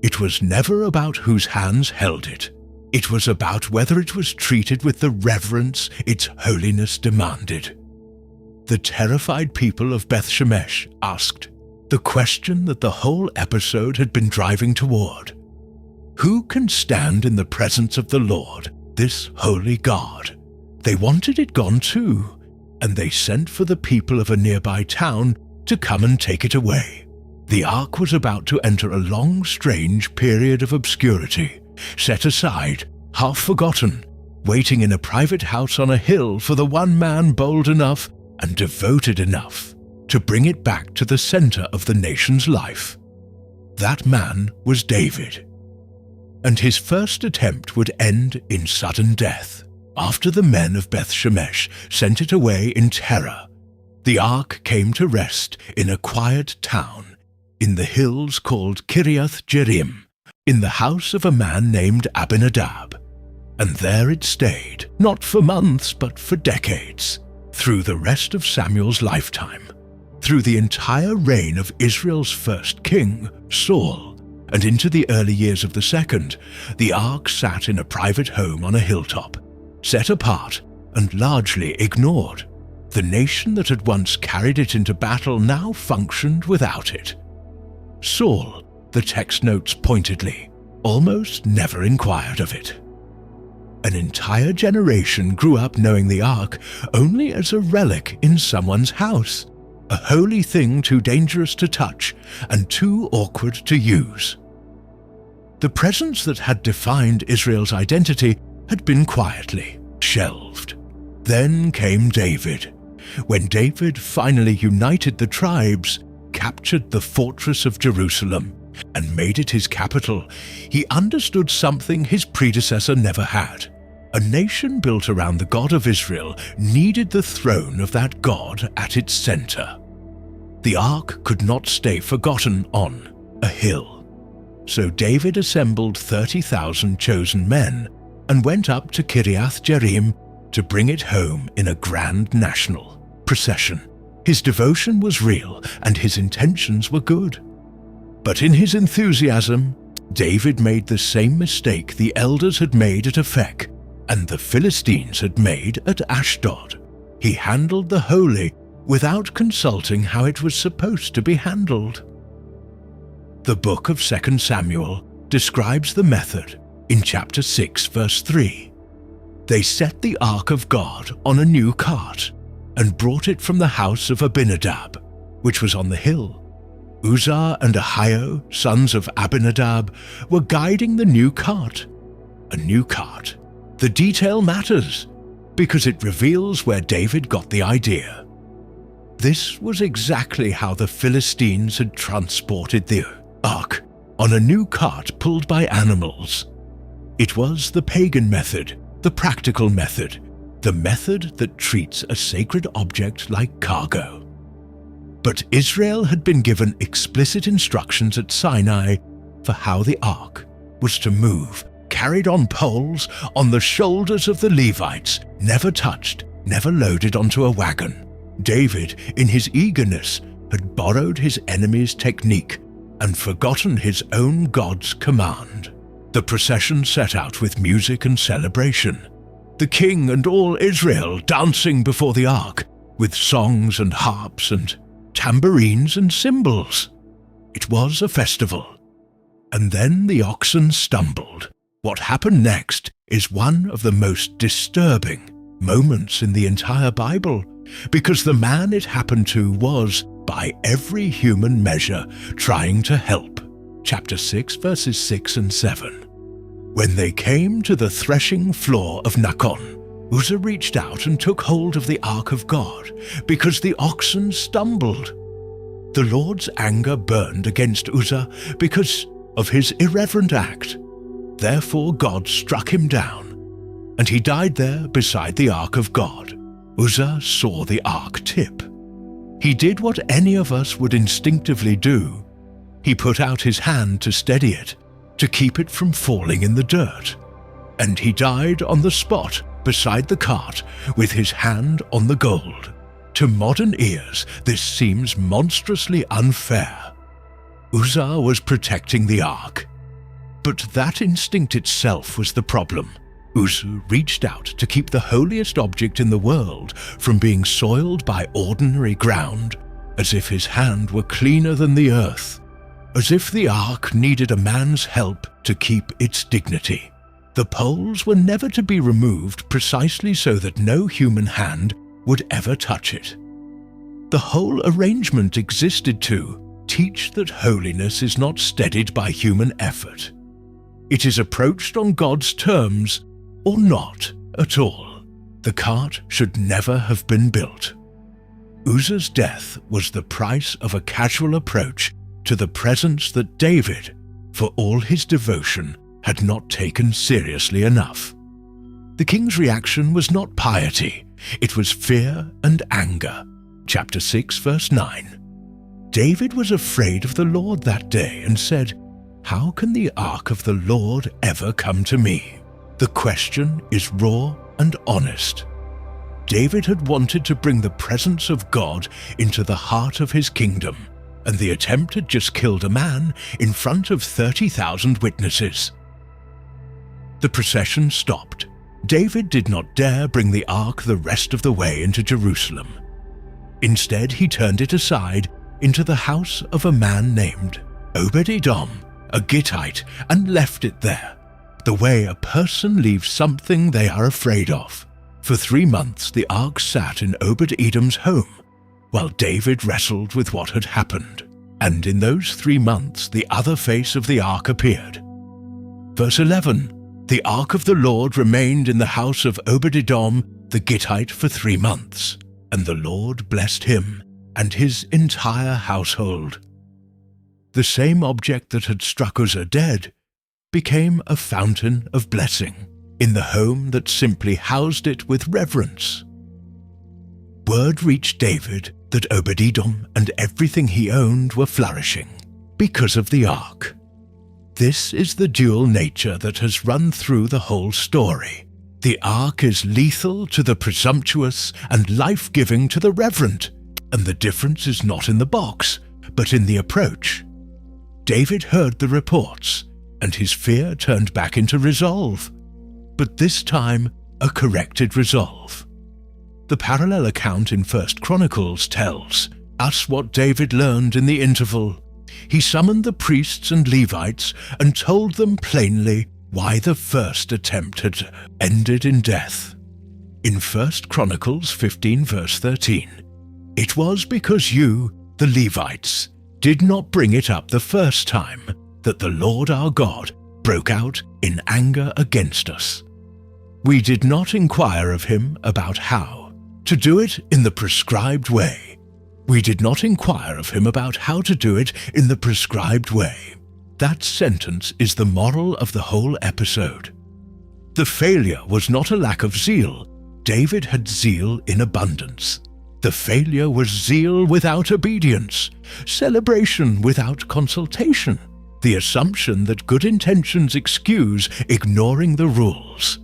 S1: It was never about whose hands held it. It was about whether it was treated with the reverence its holiness demanded. The terrified people of Beth Shemesh asked the question that the whole episode had been driving toward. Who can stand in the presence of the Lord, this holy God? They wanted it gone too, and they sent for the people of a nearby town to come and take it away. The ark was about to enter a long, strange period of obscurity, set aside, half forgotten, waiting in a private house on a hill for the one man bold enough and devoted enough to bring it back to the center of the nation's life. That man was David. And his first attempt would end in sudden death. After the men of Beth Shemesh sent it away in terror, the ark came to rest in a quiet town in the hills called Kiriath Jearim, in the house of a man named Abinadab. And there it stayed, not for months but for decades, through the rest of Samuel's lifetime, through the entire reign of Israel's first king, Saul, and into the early years of the second. The ark sat in a private home on a hilltop, set apart and largely ignored. The nation that had once carried it into battle now functioned without it. Saul, the text notes pointedly, almost never inquired of it. An entire generation grew up knowing the ark only as a relic in someone's house, a holy thing too dangerous to touch and too awkward to use. The presence that had defined Israel's identity had been quietly shelved. Then came David. When David finally united the tribes, captured the fortress of Jerusalem, and made it his capital, he understood something his predecessor never had. A nation built around the God of Israel needed the throne of that God at its center. The ark could not stay forgotten on a hill. So David assembled 30,000 chosen men and went up to Kiriath Jearim to bring it home in a grand national procession. His devotion was real and his intentions were good. But in his enthusiasm, David made the same mistake the elders had made at Aphek and the Philistines had made at Ashdod. He handled the holy without consulting how it was supposed to be handled. The book of 2 Samuel describes the method in chapter 6, verse 3. They set the ark of God on a new cart and brought it from the house of Abinadab, which was on the hill. Uzzah and Ahio, sons of Abinadab, were guiding the new cart. A new cart. The detail matters, because it reveals where David got the idea. This was exactly how the Philistines had transported the ark, on a new cart pulled by animals. It was the pagan method, the practical method, the method that treats a sacred object like cargo. But Israel had been given explicit instructions at Sinai for how the ark was to move, carried on poles on the shoulders of the Levites, never touched, never loaded onto a wagon. David, in his eagerness, had borrowed his enemy's technique and forgotten his own God's command. The procession set out with music and celebration. The king and all Israel dancing before the ark, with songs and harps and tambourines and cymbals. It was a festival. And then the oxen stumbled. What happened next is one of the most disturbing moments in the entire Bible, because the man it happened to was, by every human measure, trying to help. Chapter 6, verses 6 and 7. When they came to the threshing floor of Nakon, Uzzah reached out and took hold of the ark of God, because the oxen stumbled. The Lord's anger burned against Uzzah because of his irreverent act. Therefore God struck him down, and he died there beside the ark of God. Uzzah saw the ark tip. He did what any of us would instinctively do. He put out his hand to steady it, to keep it from falling in the dirt, and he died on the spot beside the cart with his hand on the gold. To modern ears, this seems monstrously unfair. Uzzah was protecting the ark, but that instinct itself was the problem. Uzzah reached out to keep the holiest object in the world from being soiled by ordinary ground, as if his hand were cleaner than the earth, as if the ark needed a man's help to keep its dignity. The poles were never to be removed precisely so that no human hand would ever touch it. The whole arrangement existed to teach that holiness is not steadied by human effort. It is approached on God's terms, or not at all. The cart should never have been built. Uzzah's death was the price of a casual approach to the presence that David, for all his devotion, had not taken seriously enough. The king's reaction was not piety, it was fear and anger. Chapter 6, verse 9. David was afraid of the Lord that day and said, "How can the ark of the Lord ever come to me?" The question is raw and honest. David had wanted to bring the presence of God into the heart of his kingdom, and the attempt had just killed a man in front of 30,000 witnesses. The procession stopped. David did not dare bring the ark the rest of the way into Jerusalem. Instead, he turned it aside into the house of a man named Obed-Edom, a Gittite, and left it there, the way a person leaves something they are afraid of. For 3 months the ark sat in Obed-Edom's home, while David wrestled with what had happened. And in those 3 months the other face of the ark appeared. Verse 11. The ark of the Lord remained in the house of Obed-Edom the Gittite for 3 months, and the Lord blessed him and his entire household. The same object that had struck Uzzah dead became a fountain of blessing in the home that simply housed it with reverence. Word reached David that Obed-Edom and everything he owned were flourishing because of the ark. This is the dual nature that has run through the whole story. The ark is lethal to the presumptuous and life-giving to the reverent, and the difference is not in the box, but in the approach. David heard the reports, and his fear turned back into resolve, but this time a corrected resolve. The parallel account in 1 Chronicles tells us what David learned in the interval. He summoned the priests and Levites and told them plainly why the first attempt had ended in death. In 1 Chronicles 15 verse 13, "It was because you, the Levites, did not bring it up the first time that the Lord our God broke out in anger against us. We did not inquire of him about how to do it in the prescribed way. We did not inquire of him about how to do it in the prescribed way." That sentence is the moral of the whole episode. The failure was not a lack of zeal. David had zeal in abundance. The failure was zeal without obedience, celebration without consultation, the assumption that good intentions excuse ignoring the rules.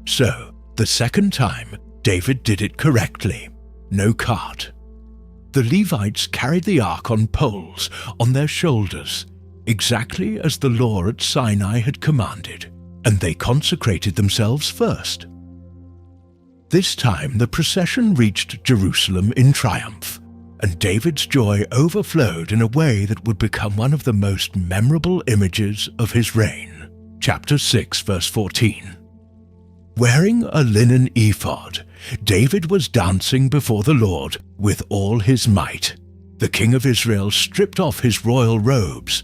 S1: So, the second time, David did it correctly. No cart. The Levites carried the ark on poles on their shoulders, exactly as the law at Sinai had commanded, and they consecrated themselves first. This time the procession reached Jerusalem in triumph, and David's joy overflowed in a way that would become one of the most memorable images of his reign. Chapter 6, verse 14. Wearing a linen ephod, David was dancing before the Lord with all his might. The king of Israel stripped off his royal robes,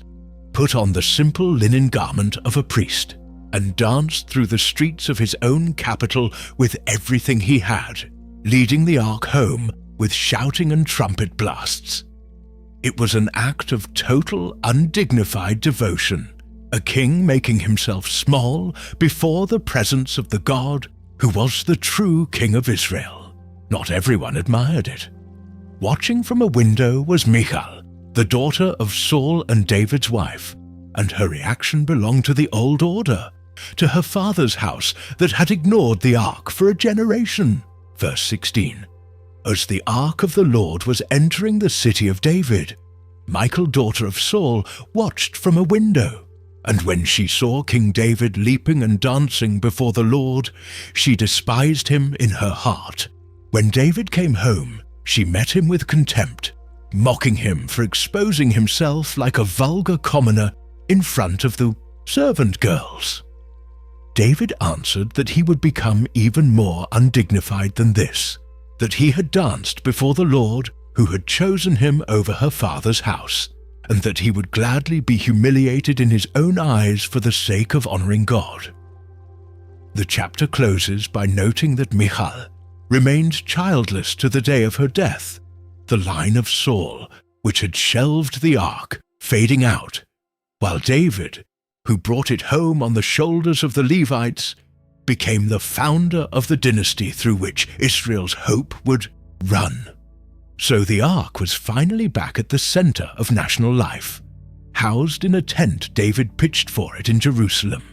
S1: put on the simple linen garment of a priest, and danced through the streets of his own capital with everything he had, leading the ark home with shouting and trumpet blasts. It was an act of total, undignified devotion, a king making himself small before the presence of the God who was the true King of Israel. Not everyone admired it. Watching from a window was Michal, the daughter of Saul and David's wife, and her reaction belonged to the old order, to her father's house that had ignored the ark for a generation. Verse 16. As the ark of the Lord was entering the city of David, Michal, daughter of Saul, watched from a window. And when she saw King David leaping and dancing before the Lord, she despised him in her heart. When David came home, she met him with contempt, mocking him for exposing himself like a vulgar commoner in front of the servant girls. David answered that he would become even more undignified than this, that he had danced before the Lord who had chosen him over her father's house, and that he would gladly be humiliated in his own eyes for the sake of honoring God. The chapter closes by noting that Michal remained childless to the day of her death, the line of Saul, which had shelved the ark, fading out, while David, who brought it home on the shoulders of the Levites, became the founder of the dynasty through which Israel's hope would run. So the ark was finally back at the center of national life, housed in a tent David pitched for it in Jerusalem.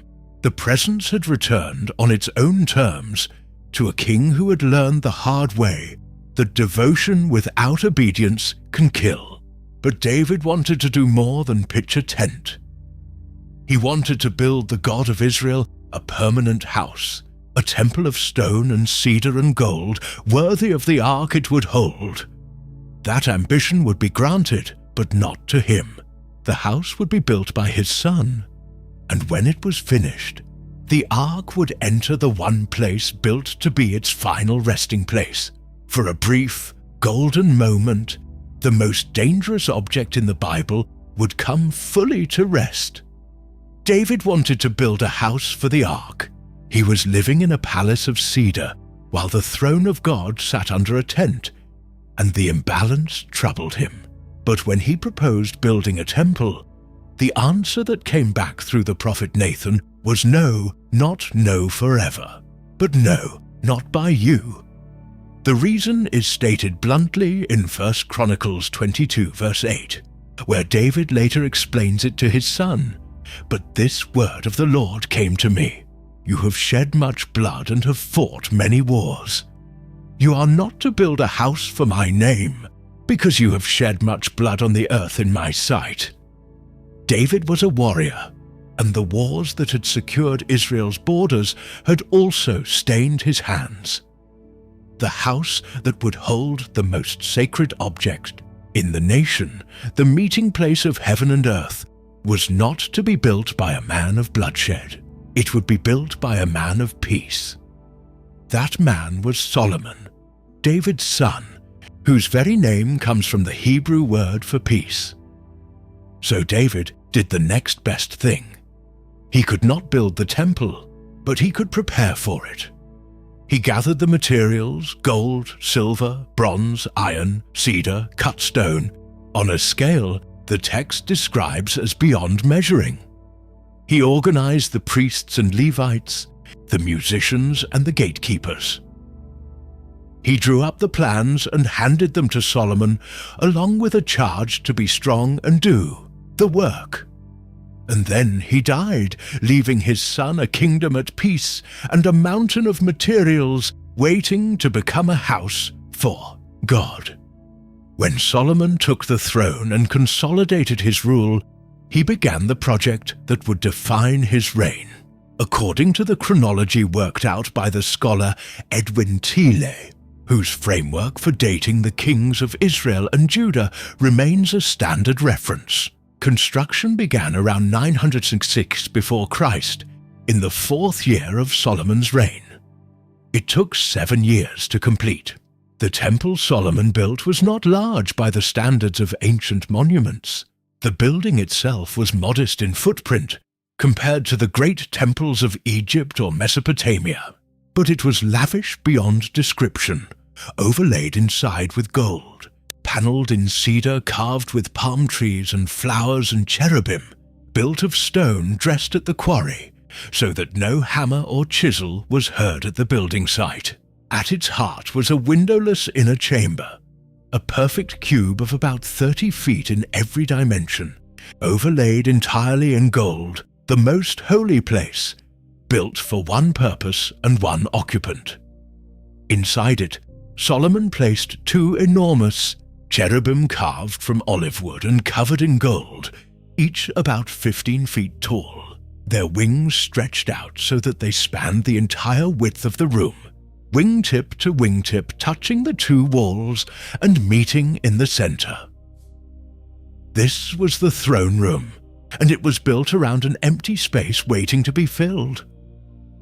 S1: The presence had returned on its own terms to a king who had learned the hard way that devotion without obedience can kill. But David wanted to do more than pitch a tent. He wanted to build the God of Israel a permanent house, a temple of stone and cedar and gold, worthy of the ark it would hold. That ambition would be granted, but not to him. The house would be built by his son, and when it was finished, the ark would enter the one place built to be its final resting place. For a brief, golden moment, the most dangerous object in the Bible would come fully to rest. David wanted to build a house for the ark. He was living in a palace of cedar, while the throne of God sat under a tent, and the imbalance troubled him. But when he proposed building a temple, the answer that came back through the prophet Nathan was no, not no forever, but no, not by you. The reason is stated bluntly in 1 Chronicles 22 verse 8, where David later explains it to his son. But this word of the Lord came to me. You have shed much blood and have fought many wars. You are not to build a house for my name, because you have shed much blood on the earth in my sight. David was a warrior, and the wars that had secured Israel's borders had also stained his hands. The house that would hold the most sacred object in the nation, the meeting place of heaven and earth, was not to be built by a man of bloodshed. It would be built by a man of peace. That man was Solomon, David's son, whose very name comes from the Hebrew word for peace. So David did the next best thing. He could not build the temple, but he could prepare for it. He gathered the materials, gold, silver, bronze, iron, cedar, cut stone, on a scale the text describes as beyond measuring. He organized the priests and Levites, the musicians and the gatekeepers. He drew up the plans and handed them to Solomon, along with a charge to be strong and do the work. And then he died, leaving his son a kingdom at peace and a mountain of materials waiting to become a house for God. When Solomon took the throne and consolidated his rule, he began the project that would define his reign. According to the chronology worked out by the scholar Edwin Thiele, whose framework for dating the kings of Israel and Judah remains a standard reference, construction began around 906 before Christ, in the 4th year of Solomon's reign. It took 7 years to complete. The temple Solomon built was not large by the standards of ancient monuments. The building itself was modest in footprint compared to the great temples of Egypt or Mesopotamia, but it was lavish beyond description, overlaid inside with gold, panelled in cedar carved with palm trees and flowers and cherubim, built of stone dressed at the quarry, so that no hammer or chisel was heard at the building site. At its heart was a windowless inner chamber, a perfect cube of about 30 feet in every dimension, overlaid entirely in gold, the most holy place, built for one purpose and one occupant. Inside it, Solomon placed 2 enormous cherubim carved from olive wood and covered in gold, each about 15 feet tall. Their wings stretched out so that they spanned the entire width of the room, wingtip to wingtip touching the 2 walls and meeting in the center. This was the throne room, and it was built around an empty space waiting to be filled.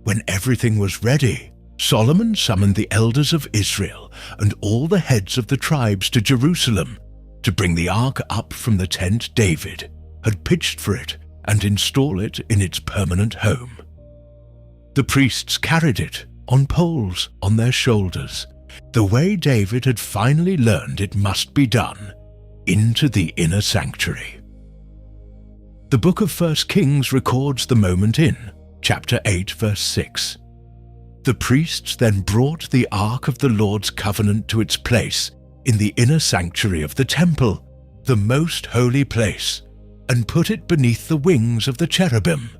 S1: When everything was ready, Solomon summoned the elders of Israel and all the heads of the tribes to Jerusalem to bring the ark up from the tent David had pitched for it and install it in its permanent home. The priests carried it on poles on their shoulders, the way David had finally learned it must be done, into the inner sanctuary. The book of 1 Kings records the moment in chapter 8, verse 6. The priests then brought the ark of the Lord's covenant to its place in the inner sanctuary of the temple, the most holy place, and put it beneath the wings of the cherubim.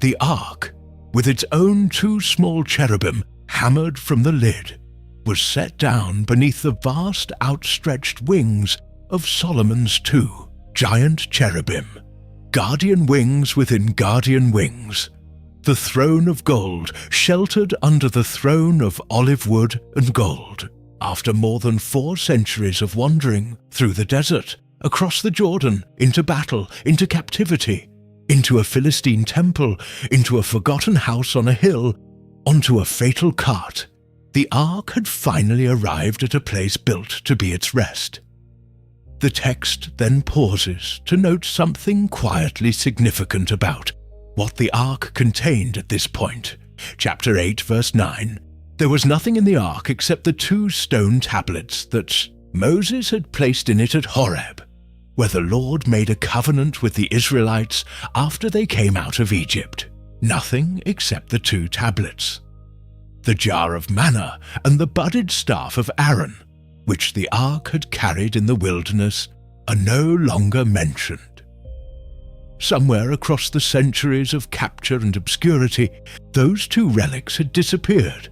S1: The ark, with its own 2 small cherubim hammered from the lid, was set down beneath the vast outstretched wings of Solomon's 2 giant cherubim, guardian wings within guardian wings. The throne of gold sheltered under the throne of olive wood and gold. After more than 4 centuries of wandering through the desert, across the Jordan, into battle, into captivity, into a Philistine temple, into a forgotten house on a hill, onto a fatal cart, the ark had finally arrived at a place built to be its rest. The text then pauses to note something quietly significant about what the ark contained at this point. Chapter 8, verse 9. There was nothing in the ark except the 2 stone tablets that Moses had placed in it at Horeb, where the Lord made a covenant with the Israelites after they came out of Egypt. Nothing except the 2 tablets. The jar of manna and the budded staff of Aaron, which the ark had carried in the wilderness, are no longer mentioned. Somewhere across the centuries of capture and obscurity, those 2 relics had disappeared,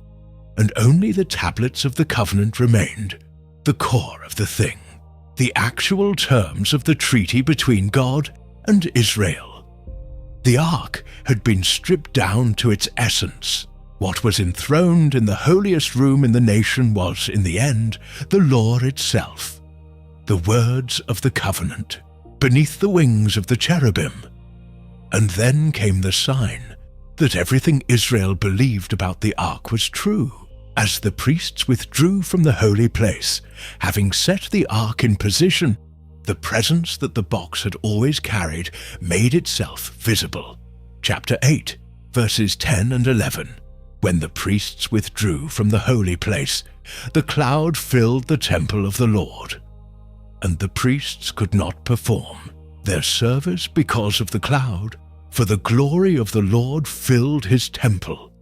S1: and only the tablets of the covenant remained, the core of the thing, the actual terms of the treaty between God and Israel. The ark had been stripped down to its essence. What was enthroned in the holiest room in the nation was, in the end, the law itself, the words of the covenant, beneath the wings of the cherubim. And then came the sign that everything Israel believed about the ark was true, as the priests withdrew from the holy place, having set the ark in position. The presence that the box had always carried made itself visible. Chapter 8, verses 10 and 11. When the priests withdrew from the holy place, the cloud filled the temple of the Lord, and the priests could not perform their service because of the cloud, for the glory of the Lord filled his temple.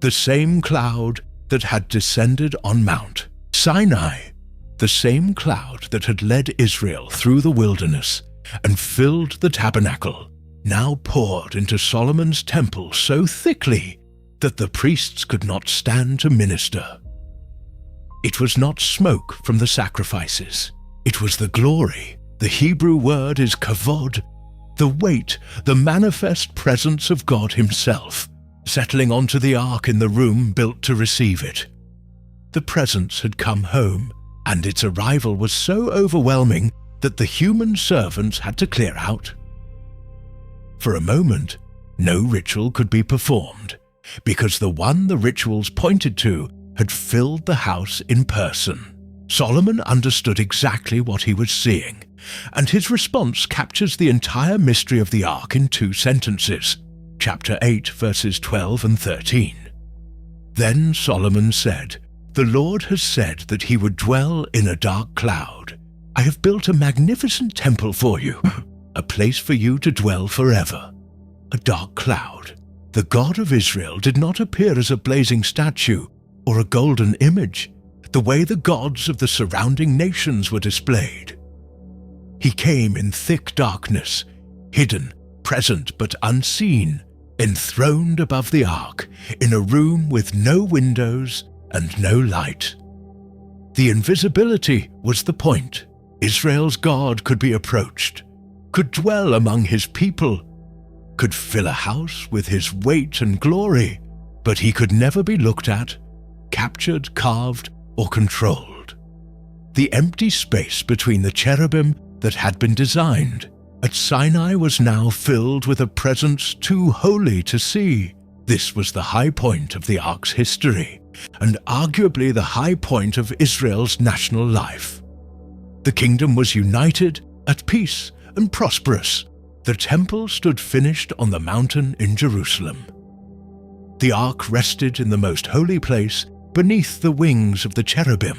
S1: The same cloud that had descended on Mount Sinai, the same cloud that had led Israel through the wilderness and filled the tabernacle, now poured into Solomon's temple so thickly that the priests could not stand to minister. It was not smoke from the sacrifices. It was the glory. The Hebrew word is kavod, the weight, the manifest presence of God himself, settling onto the ark in the room built to receive it. The presence had come home, and its arrival was so overwhelming that the human servants had to clear out. For a moment, no ritual could be performed. because the one the rituals pointed to had filled the house in person. Solomon understood exactly what he was seeing, and his response captures the entire mystery of the ark in 2 sentences. Chapter 8, verses 12 and 13. Then Solomon said, "The Lord has said that he would dwell in a dark cloud. I have built a magnificent temple for you, a place for you to dwell forever." A dark cloud. The God of Israel did not appear as a blazing statue or a golden image, the way the gods of the surrounding nations were displayed. He came in thick darkness, hidden, present but unseen, enthroned above the ark, in a room with no windows and no light. The invisibility was the point. Israel's God could be approached, could dwell among his people, could fill a house with his weight and glory, but he could never be looked at, captured, carved, or controlled. The empty space between the cherubim that had been designed at Sinai was now filled with a presence too holy to see. This was the high point of the ark's history, and arguably the high point of Israel's national life. The kingdom was united, at peace, and prosperous. The temple stood finished on the mountain in Jerusalem. The ark rested in the most holy place beneath the wings of the cherubim,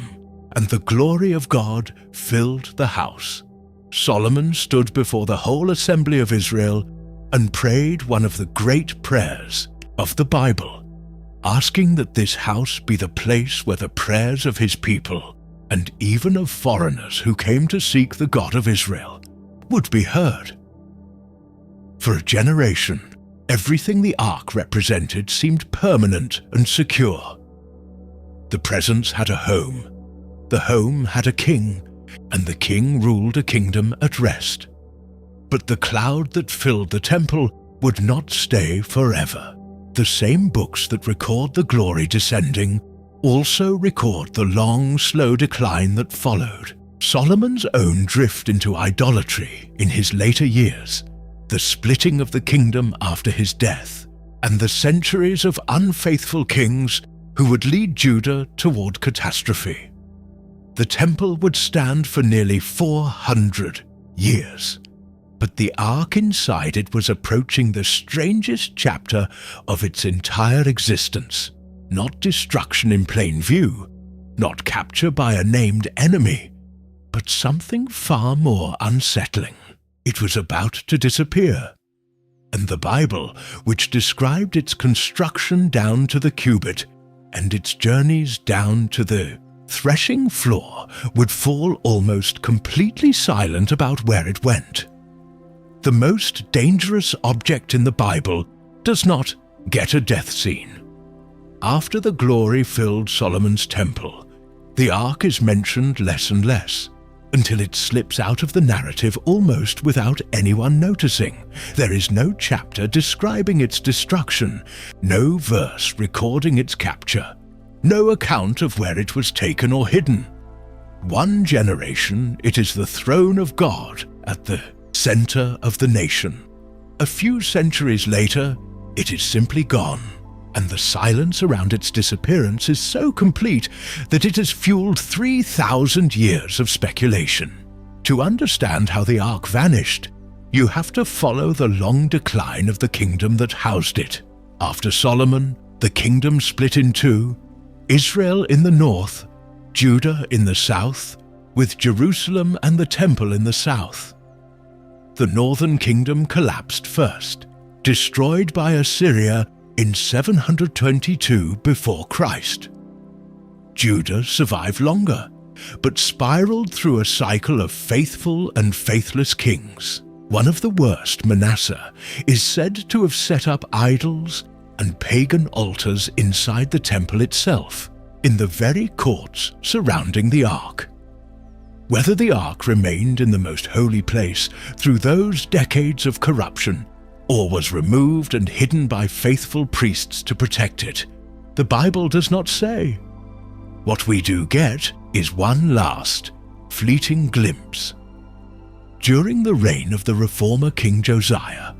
S1: and the glory of God filled the house. Solomon stood before the whole assembly of Israel and prayed one of the great prayers of the Bible, asking that this house be the place where the prayers of his people, and even of foreigners who came to seek the God of Israel, would be heard. For a generation, everything the ark represented seemed permanent and secure. The presence had a home, the home had a king, and the king ruled a kingdom at rest. But the cloud that filled the temple would not stay forever. The same books that record the glory descending also record the long, slow decline that followed. Solomon's own drift into idolatry in his later years, the splitting of the kingdom after his death, and the centuries of unfaithful kings who would lead Judah toward catastrophe. The temple would stand for nearly 400 years, but the ark inside it was approaching the strangest chapter of its entire existence. Not destruction in plain view, not capture by a named enemy, but something far more unsettling. It was about to disappear, and the Bible, which described its construction down to the cubit and its journeys down to the threshing floor, would fall almost completely silent about where it went. The most dangerous object in the Bible does not get a death scene. After the glory filled Solomon's temple, the ark is mentioned less and less, until it slips out of the narrative almost without anyone noticing. There is no chapter describing its destruction, no verse recording its capture, no account of where it was taken or hidden. One generation, it is the throne of God at the center of the nation. A few centuries later, it is simply gone, and the silence around its disappearance is so complete that it has fueled 3,000 years of speculation. To understand how the ark vanished, you have to follow the long decline of the kingdom that housed it. After Solomon, the kingdom split in two, Israel in the north, Judah in the south, with Jerusalem and the temple in the south. The northern kingdom collapsed first, destroyed by Assyria in 722 before Christ. Judah survived longer, but spiraled through a cycle of faithful and faithless kings. One of the worst, Manasseh, is said to have set up idols and pagan altars inside the temple itself, in the very courts surrounding the ark. Whether the ark remained in the most holy place through those decades of corruption, or was removed and hidden by faithful priests to protect it, the Bible does not say. What we do get is one last, fleeting glimpse. During the reign of the reformer King Josiah,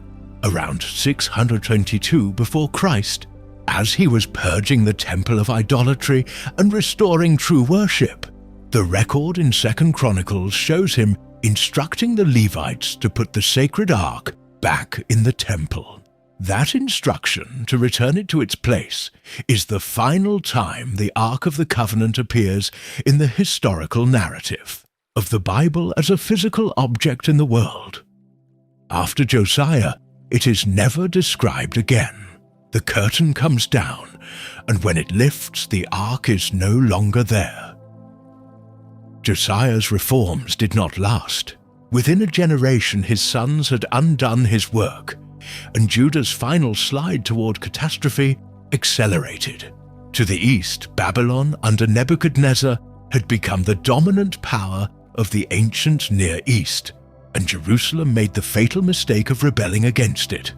S1: around 622 before Christ, as he was purging the temple of idolatry and restoring true worship. The record in 2 Chronicles shows him instructing the Levites to put the sacred ark back in the temple. That instruction to return it to its place is the final time the Ark of the Covenant appears in the historical narrative of the Bible as a physical object in the world. After Josiah, it is never described again. The curtain comes down, and when it lifts, the ark is no longer there. Josiah's reforms did not last. Within a generation, his sons had undone his work, and Judah's final slide toward catastrophe accelerated. To the east, Babylon under Nebuchadnezzar had become the dominant power of the ancient Near East, and Jerusalem made the fatal mistake of rebelling against it.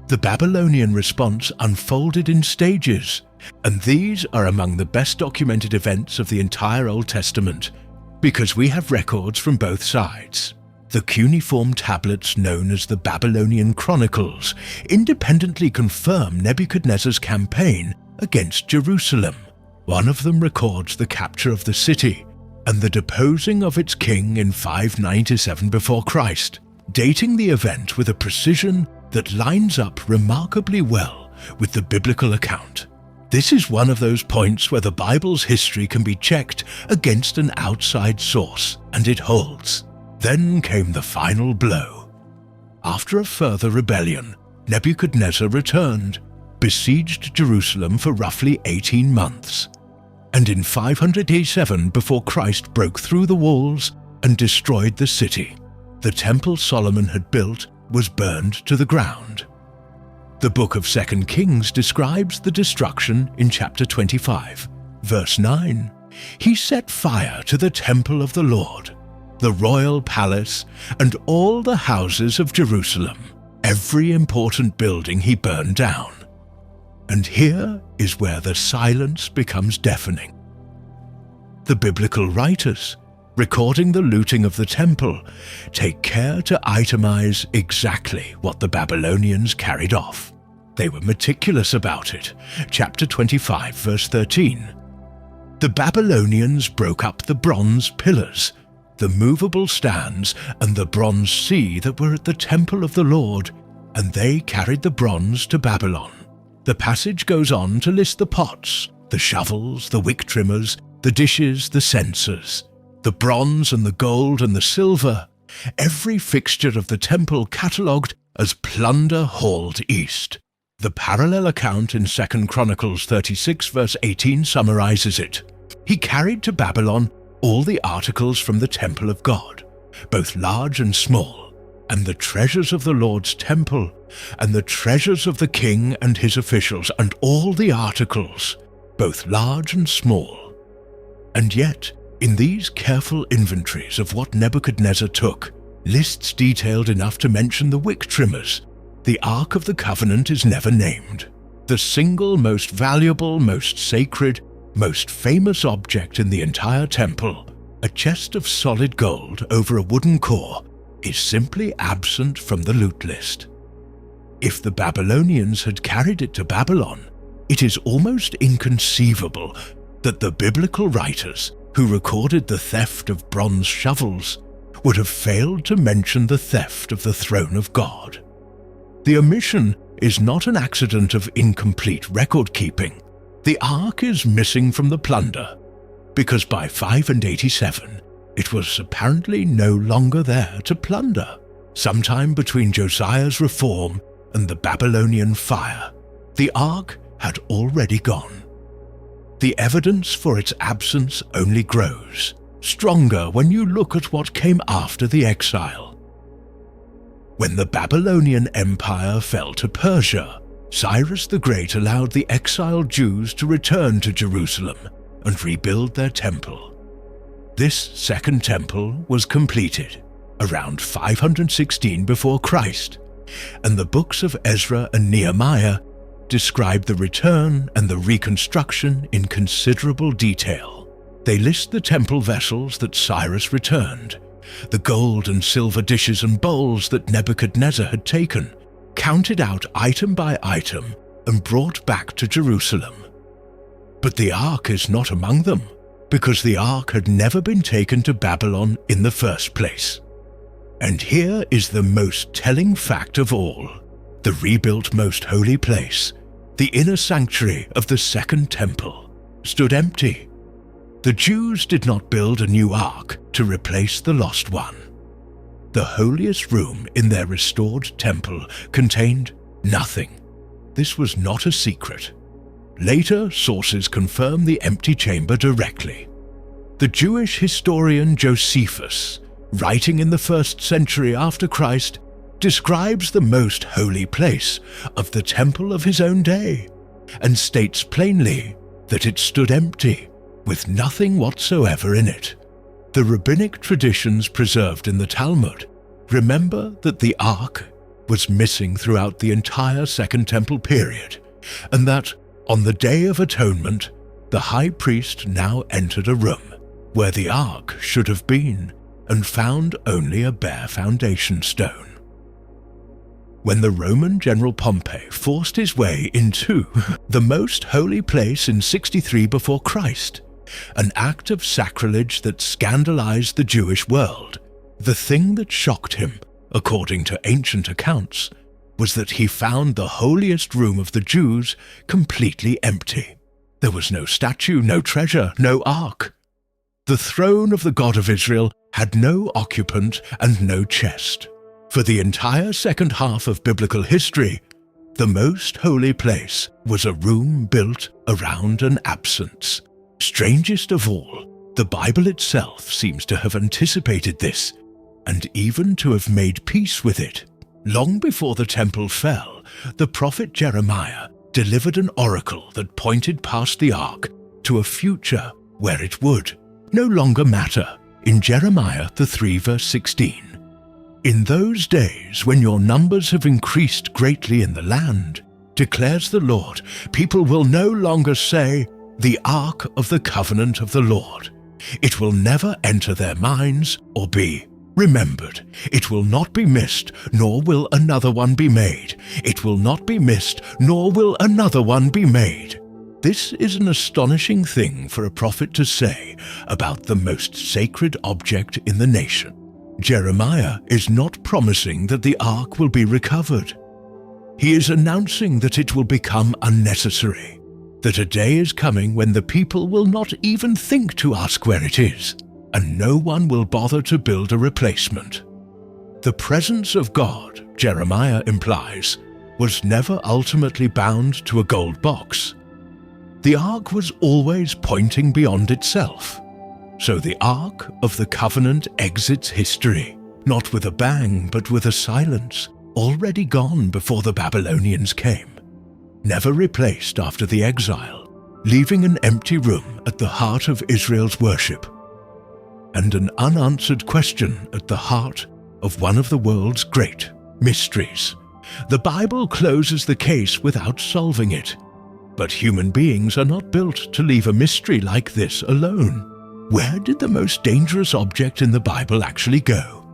S1: The Babylonian response unfolded in stages, and these are among the best documented events of the entire Old Testament, because we have records from both sides. The cuneiform tablets known as the Babylonian Chronicles independently confirm Nebuchadnezzar's campaign against Jerusalem. One of them records the capture of the city and the deposing of its king in 597 before Christ, dating the event with a precision that lines up remarkably well with the biblical account. This is one of those points where the Bible's history can be checked against an outside source, and it holds. Then came the final blow. After a further rebellion, Nebuchadnezzar returned, besieged Jerusalem for roughly 18 months, and in 587 before Christ broke through the walls and destroyed the city. The temple Solomon had built was burned to the ground. The book of 2 Kings describes the destruction in chapter 25, verse 9. He set fire to the temple of the Lord, the royal palace, and all the houses of Jerusalem. Every important building he burned down. And here is where the silence becomes deafening. The biblical writers, recording the looting of the temple, take care to itemize exactly what the Babylonians carried off. They were meticulous about it. Chapter 25, verse 13. The Babylonians broke up the bronze pillars, the movable stands, and the bronze sea that were at the temple of the Lord, and they carried the bronze to Babylon. The passage goes on to list the pots, the shovels, the wick trimmers, the dishes, the censers, the bronze and the gold and the silver, every fixture of the temple catalogued as plunder hauled east. The parallel account in 2 Chronicles 36 verse 18 summarizes it. He carried to Babylon all the articles from the temple of God, both large and small, and the treasures of the Lord's temple, and the treasures of the king and his officials, and all the articles, both large and small. And yet, in these careful inventories of what Nebuchadnezzar took, lists detailed enough to mention the wick trimmers, the Ark of the Covenant is never named. The single most valuable, most sacred, most famous object in the entire temple, a chest of solid gold over a wooden core, is simply absent from the loot list. If the Babylonians had carried it to Babylon, it is almost inconceivable that the biblical writers who recorded the theft of bronze shovels would have failed to mention the theft of the throne of God. The omission is not an accident of incomplete record-keeping. The ark is missing from the plunder, because by 587 it was apparently no longer there to plunder. Sometime between Josiah's reform and the Babylonian fire, the ark had already gone. The evidence for its absence only grows, stronger when you look at what came after the exile. When the Babylonian Empire fell to Persia, Cyrus the Great allowed the exiled Jews to return to Jerusalem and rebuild their temple. This second temple was completed around 516 before Christ, and the books of Ezra and Nehemiah describe the return and the reconstruction in considerable detail. They list the temple vessels that Cyrus returned, the gold and silver dishes and bowls that Nebuchadnezzar had taken, counted out item by item and brought back to Jerusalem. But the ark is not among them, because the ark had never been taken to Babylon in the first place. And here is the most telling fact of all. The rebuilt most holy place, the inner sanctuary of the Second Temple, stood empty. The Jews did not build a new ark to replace the lost one. The holiest room in their restored temple contained nothing. This was not a secret. Later sources confirm the empty chamber directly. The Jewish historian Josephus, writing in the 1st century after Christ, describes the most holy place of the temple of his own day, and states plainly that it stood empty, with nothing whatsoever in it. The rabbinic traditions preserved in the Talmud remember that the ark was missing throughout the entire Second Temple period, and that, on the Day of Atonement, the high priest now entered a room where the ark should have been, and found only a bare foundation stone. When the Roman general Pompey forced his way into the most holy place in 63 before Christ, an act of sacrilege that scandalized the Jewish world, the thing that shocked him, according to ancient accounts, was that he found the holiest room of the Jews completely empty. There was no statue, no treasure, no ark. The throne of the God of Israel had no occupant and no chest. For the entire second half of biblical history, the most holy place was a room built around an absence. Strangest of all, the Bible itself seems to have anticipated this, and even to have made peace with it. Long before the temple fell, the prophet Jeremiah delivered an oracle that pointed past the ark to a future where it would no longer matter, in Jeremiah 3 verse 16. In those days when your numbers have increased greatly in the land, declares the Lord, people will no longer say, the ark of the covenant of the Lord. It will never enter their minds or be remembered. It will not be missed, nor will another one be made. It will not be missed, nor will another one be made. This is an astonishing thing for a prophet to say about the most sacred object in the nation. Jeremiah is not promising that the ark will be recovered. He is announcing that it will become unnecessary, that a day is coming when the people will not even think to ask where it is, and no one will bother to build a replacement. The presence of God, Jeremiah implies, was never ultimately bound to a gold box. The ark was always pointing beyond itself. So the Ark of the Covenant exits history, not with a bang but with a silence, already gone before the Babylonians came, never replaced after the exile, leaving an empty room at the heart of Israel's worship, and an unanswered question at the heart of one of the world's great mysteries. The Bible closes the case without solving it, but human beings are not built to leave a mystery like this alone. Where did the most dangerous object in the Bible actually go?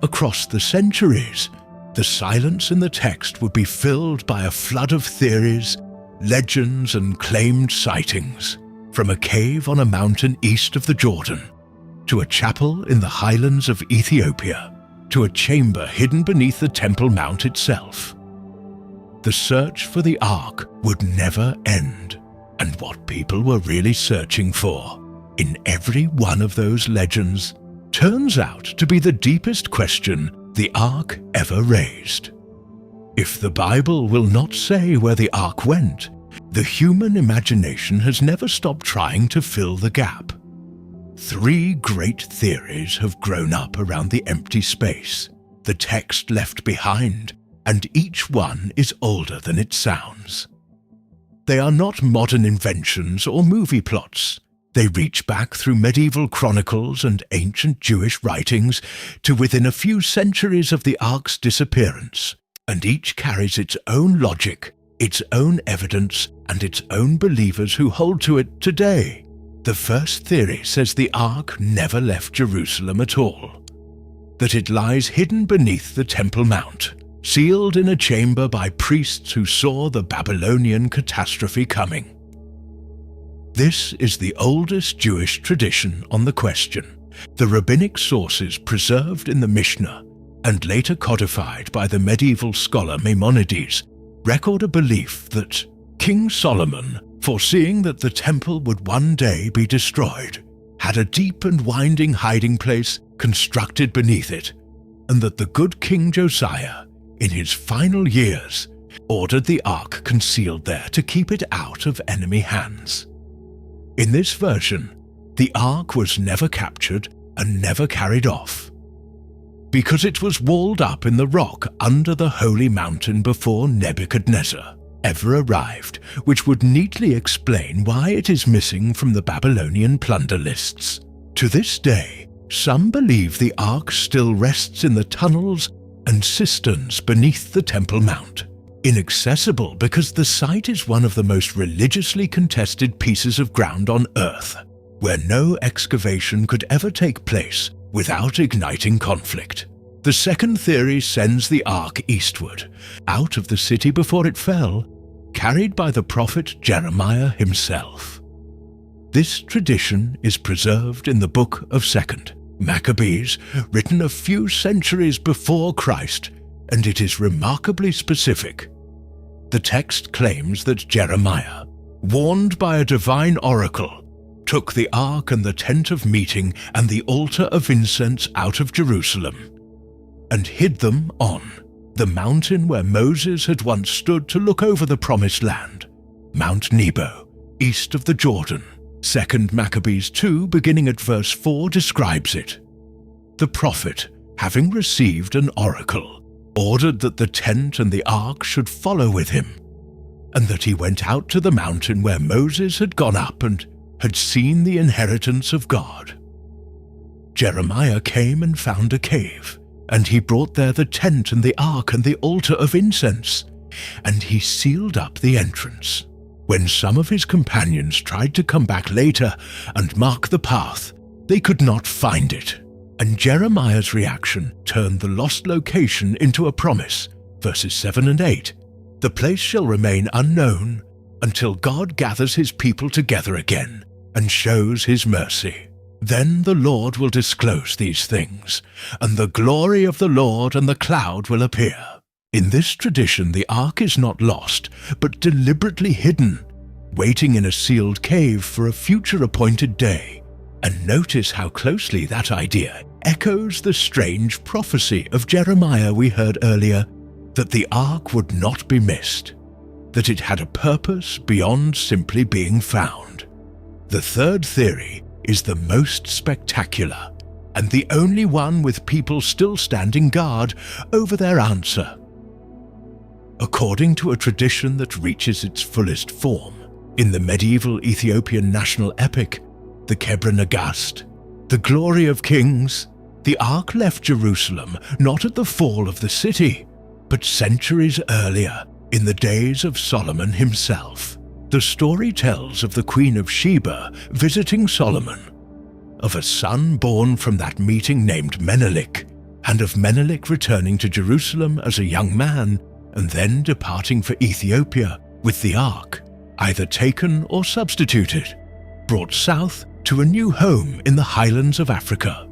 S1: Across the centuries, the silence in the text would be filled by a flood of theories, legends, and claimed sightings, from a cave on a mountain east of the Jordan, to a chapel in the highlands of Ethiopia, to a chamber hidden beneath the Temple Mount itself. The search for the Ark would never end, and what people were really searching for in every one of those legends turns out to be the deepest question the Ark ever raised. If the Bible will not say where the Ark went, the human imagination has never stopped trying to fill the gap. 3 great theories have grown up around the empty space, the text left behind, and each one is older than it sounds. They are not modern inventions or movie plots. They reach back through medieval chronicles and ancient Jewish writings to within a few centuries of the Ark's disappearance, and each carries its own logic, its own evidence, and its own believers who hold to it today. The first theory says the Ark never left Jerusalem at all, that it lies hidden beneath the Temple Mount, sealed in a chamber by priests who saw the Babylonian catastrophe coming. This is the oldest Jewish tradition on the question. The rabbinic sources preserved in the Mishnah and later codified by the medieval scholar Maimonides record a belief that King Solomon, foreseeing that the temple would one day be destroyed, had a deep and winding hiding place constructed beneath it, and that the good King Josiah, in his final years, ordered the ark concealed there to keep it out of enemy hands. In this version, the ark was never captured and never carried off, because it was walled up in the rock under the holy mountain before Nebuchadnezzar ever arrived, which would neatly explain why it is missing from the Babylonian plunder lists. To this day, some believe the ark still rests in the tunnels and cisterns beneath the Temple Mount, inaccessible because the site is one of the most religiously contested pieces of ground on Earth, where no excavation could ever take place without igniting conflict. The second theory sends the ark eastward, out of the city before it fell, carried by the prophet Jeremiah himself. This tradition is preserved in the book of 2nd Maccabees, written a few centuries before Christ, and it is remarkably specific. The text claims that Jeremiah, warned by a divine oracle, took the ark and the tent of meeting and the altar of incense out of Jerusalem, and hid them on the mountain where Moses had once stood to look over the promised land, Mount Nebo, east of the Jordan. 2nd Maccabees 2, beginning at verse 4, describes it. The prophet, having received an oracle, ordered that the tent and the ark should follow with him, and that he went out to the mountain where Moses had gone up and had seen the inheritance of God. Jeremiah came and found a cave, and he brought there the tent and the ark and the altar of incense, and he sealed up the entrance. When some of his companions tried to come back later and mark the path, they could not find it, and Jeremiah's reaction turned the lost location into a promise, verses 7 and 8. The place shall remain unknown until God gathers his people together again and shows his mercy. Then the Lord will disclose these things, and the glory of the Lord and the cloud will appear. In this tradition, the ark is not lost, but deliberately hidden, waiting in a sealed cave for a future appointed day. And notice how closely that idea echoes the strange prophecy of Jeremiah we heard earlier, that the ark would not be missed, that it had a purpose beyond simply being found. The third theory is the most spectacular, and the only one with people still standing guard over their answer. According to a tradition that reaches its fullest form in the medieval Ethiopian national epic, the Kebra Nagast, the glory of kings, the ark left Jerusalem not at the fall of the city, but centuries earlier, in the days of Solomon himself. The story tells of the Queen of Sheba visiting Solomon, of a son born from that meeting named Menelik, and of Menelik returning to Jerusalem as a young man and then departing for Ethiopia with the ark, either taken or substituted, brought south to a new home in the highlands of Africa.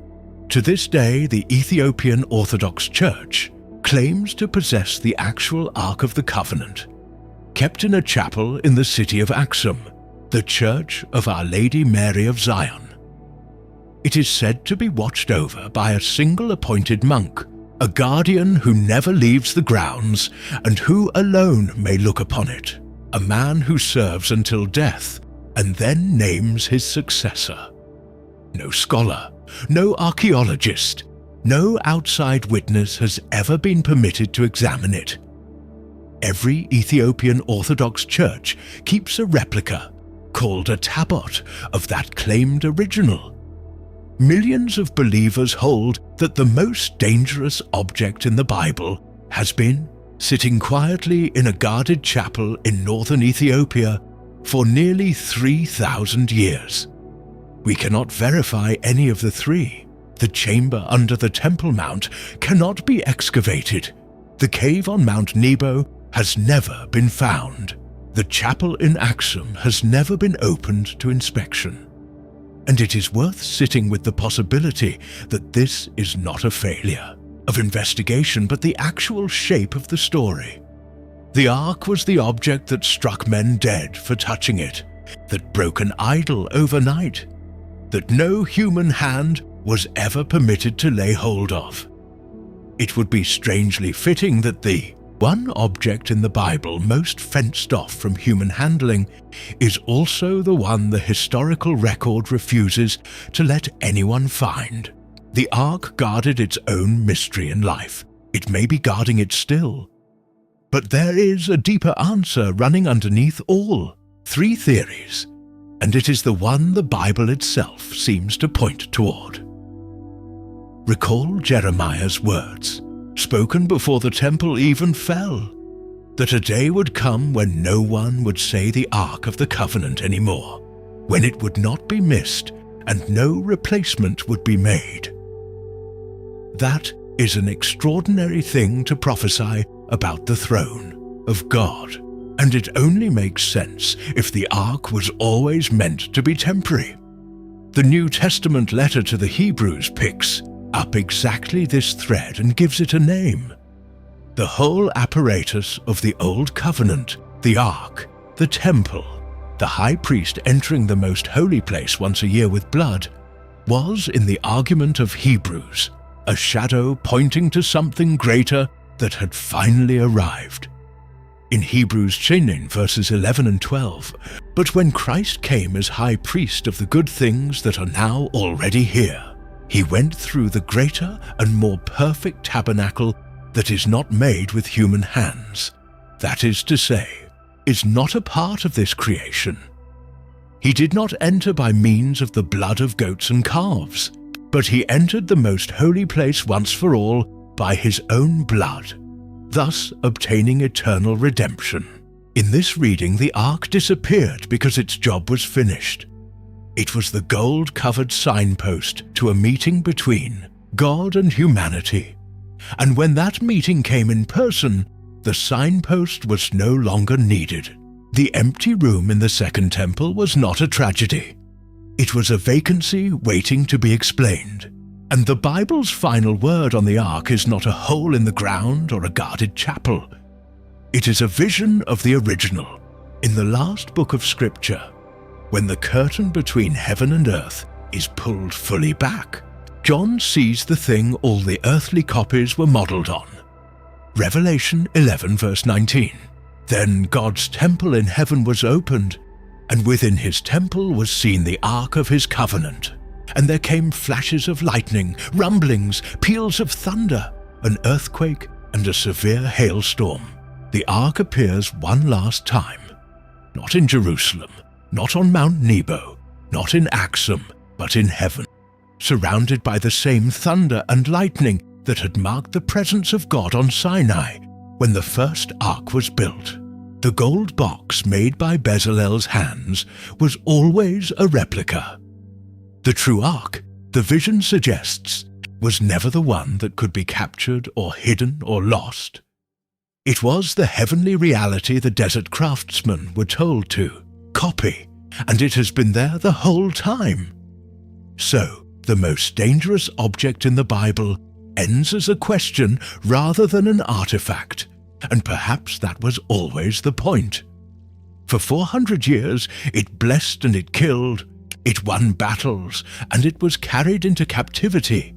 S1: To this day, the Ethiopian Orthodox Church claims to possess the actual Ark of the Covenant, kept in a chapel in the city of Axum, the Church of Our Lady Mary of Zion. It is said to be watched over by a single appointed monk, a guardian who never leaves the grounds and who alone may look upon it, a man who serves until death and then names his successor. No scholar, no archaeologist, no outside witness has ever been permitted to examine it. Every Ethiopian Orthodox Church keeps a replica, called a tabot, of that claimed original. Millions of believers hold that the most dangerous object in the Bible has been sitting quietly in a guarded chapel in northern Ethiopia for nearly 3,000 years. We cannot verify any of the three. The chamber under the Temple Mount cannot be excavated, The cave on Mount Nebo has never been found. The chapel in Axum has never been opened to inspection. And it is worth sitting with the possibility that this is not a failure of investigation, but the actual shape of the story. The ark was the object that struck men dead for touching it, that broke an idol overnight, that no human hand was ever permitted to lay hold of. It would be strangely fitting that the one object in the Bible most fenced off from human handling is also the one the historical record refuses to let anyone find. The ark guarded its own mystery in life. It may be guarding it still. But there is a deeper answer running underneath all. 3 theories, and it is the one the Bible itself seems to point toward. Recall Jeremiah's words, spoken before the temple even fell, that a day would come when no one would say the Ark of the Covenant anymore, when it would not be missed and no replacement would be made. That is an extraordinary thing to prophesy about the throne of God, and it only makes sense if the Ark was always meant to be temporary. The New Testament letter to the Hebrews picks up exactly this thread and gives it a name. The whole apparatus of the Old Covenant, the Ark, the temple, the high priest entering the most holy place once a year with blood, was, in the argument of Hebrews, a shadow pointing to something greater that had finally arrived. In Hebrews 10, verses 11 and 12, "But when Christ came as high priest of the good things that are now already here, he went through the greater and more perfect tabernacle that is not made with human hands, that is to say, is not a part of this creation. He did not enter by means of the blood of goats and calves, but he entered the most holy place once for all by his own blood, thus obtaining eternal redemption." In this reading, the ark disappeared because its job was finished. It was the gold-covered signpost to a meeting between God and humanity. And when that meeting came in person, the signpost was no longer needed. The empty room in the Second Temple was not a tragedy. It was a vacancy waiting to be explained. And the Bible's final word on the ark is not a hole in the ground or a guarded chapel. It is a vision of the original. In the last book of Scripture, when the curtain between heaven and earth is pulled fully back, John sees the thing all the earthly copies were modeled on. Revelation 11 verse 19. "Then God's temple in heaven was opened, and within his temple was seen the ark of his covenant. And there came flashes of lightning, rumblings, peals of thunder, an earthquake, and a severe hailstorm. The ark appears one last time, not in Jerusalem, not on Mount Nebo, not in Axum, but in heaven, surrounded by the same thunder and lightning that had marked the presence of God on Sinai when the first ark was built. The gold box made by Bezalel's hands was always a replica. The true ark, the vision suggests, was never the one that could be captured or hidden or lost. It was the heavenly reality the desert craftsmen were told to copy, and it has been there the whole time. So, the most dangerous object in the Bible ends as a question rather than an artifact, and perhaps that was always the point. For 400 years it blessed and it killed, it won battles, and it was carried into captivity.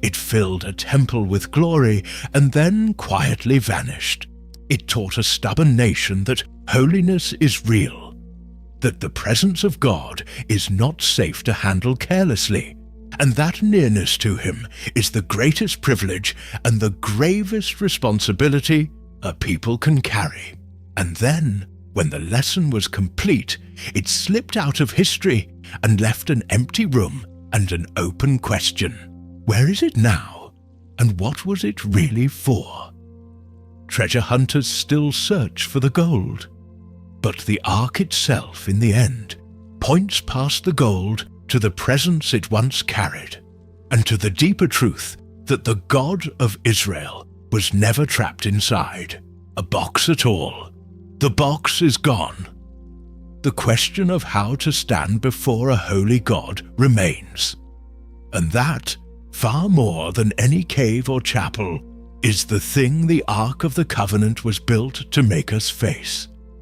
S1: It filled a temple with glory and then quietly vanished. It taught a stubborn nation that holiness is real, that the presence of God is not safe to handle carelessly, and that nearness to him is the greatest privilege and the gravest responsibility a people can carry. And then, when the lesson was complete, it slipped out of history and left an empty room and an open question. Where is it now? And what was it really for? Treasure hunters still search for the gold, but the ark itself, in the end, points past the gold to the presence it once carried, and to the deeper truth that the God of Israel was never trapped inside a box at all. The box is gone. The question of how to stand before a holy God remains. And that, far more than any cave or chapel, is the thing the Ark of the Covenant was built to make us face.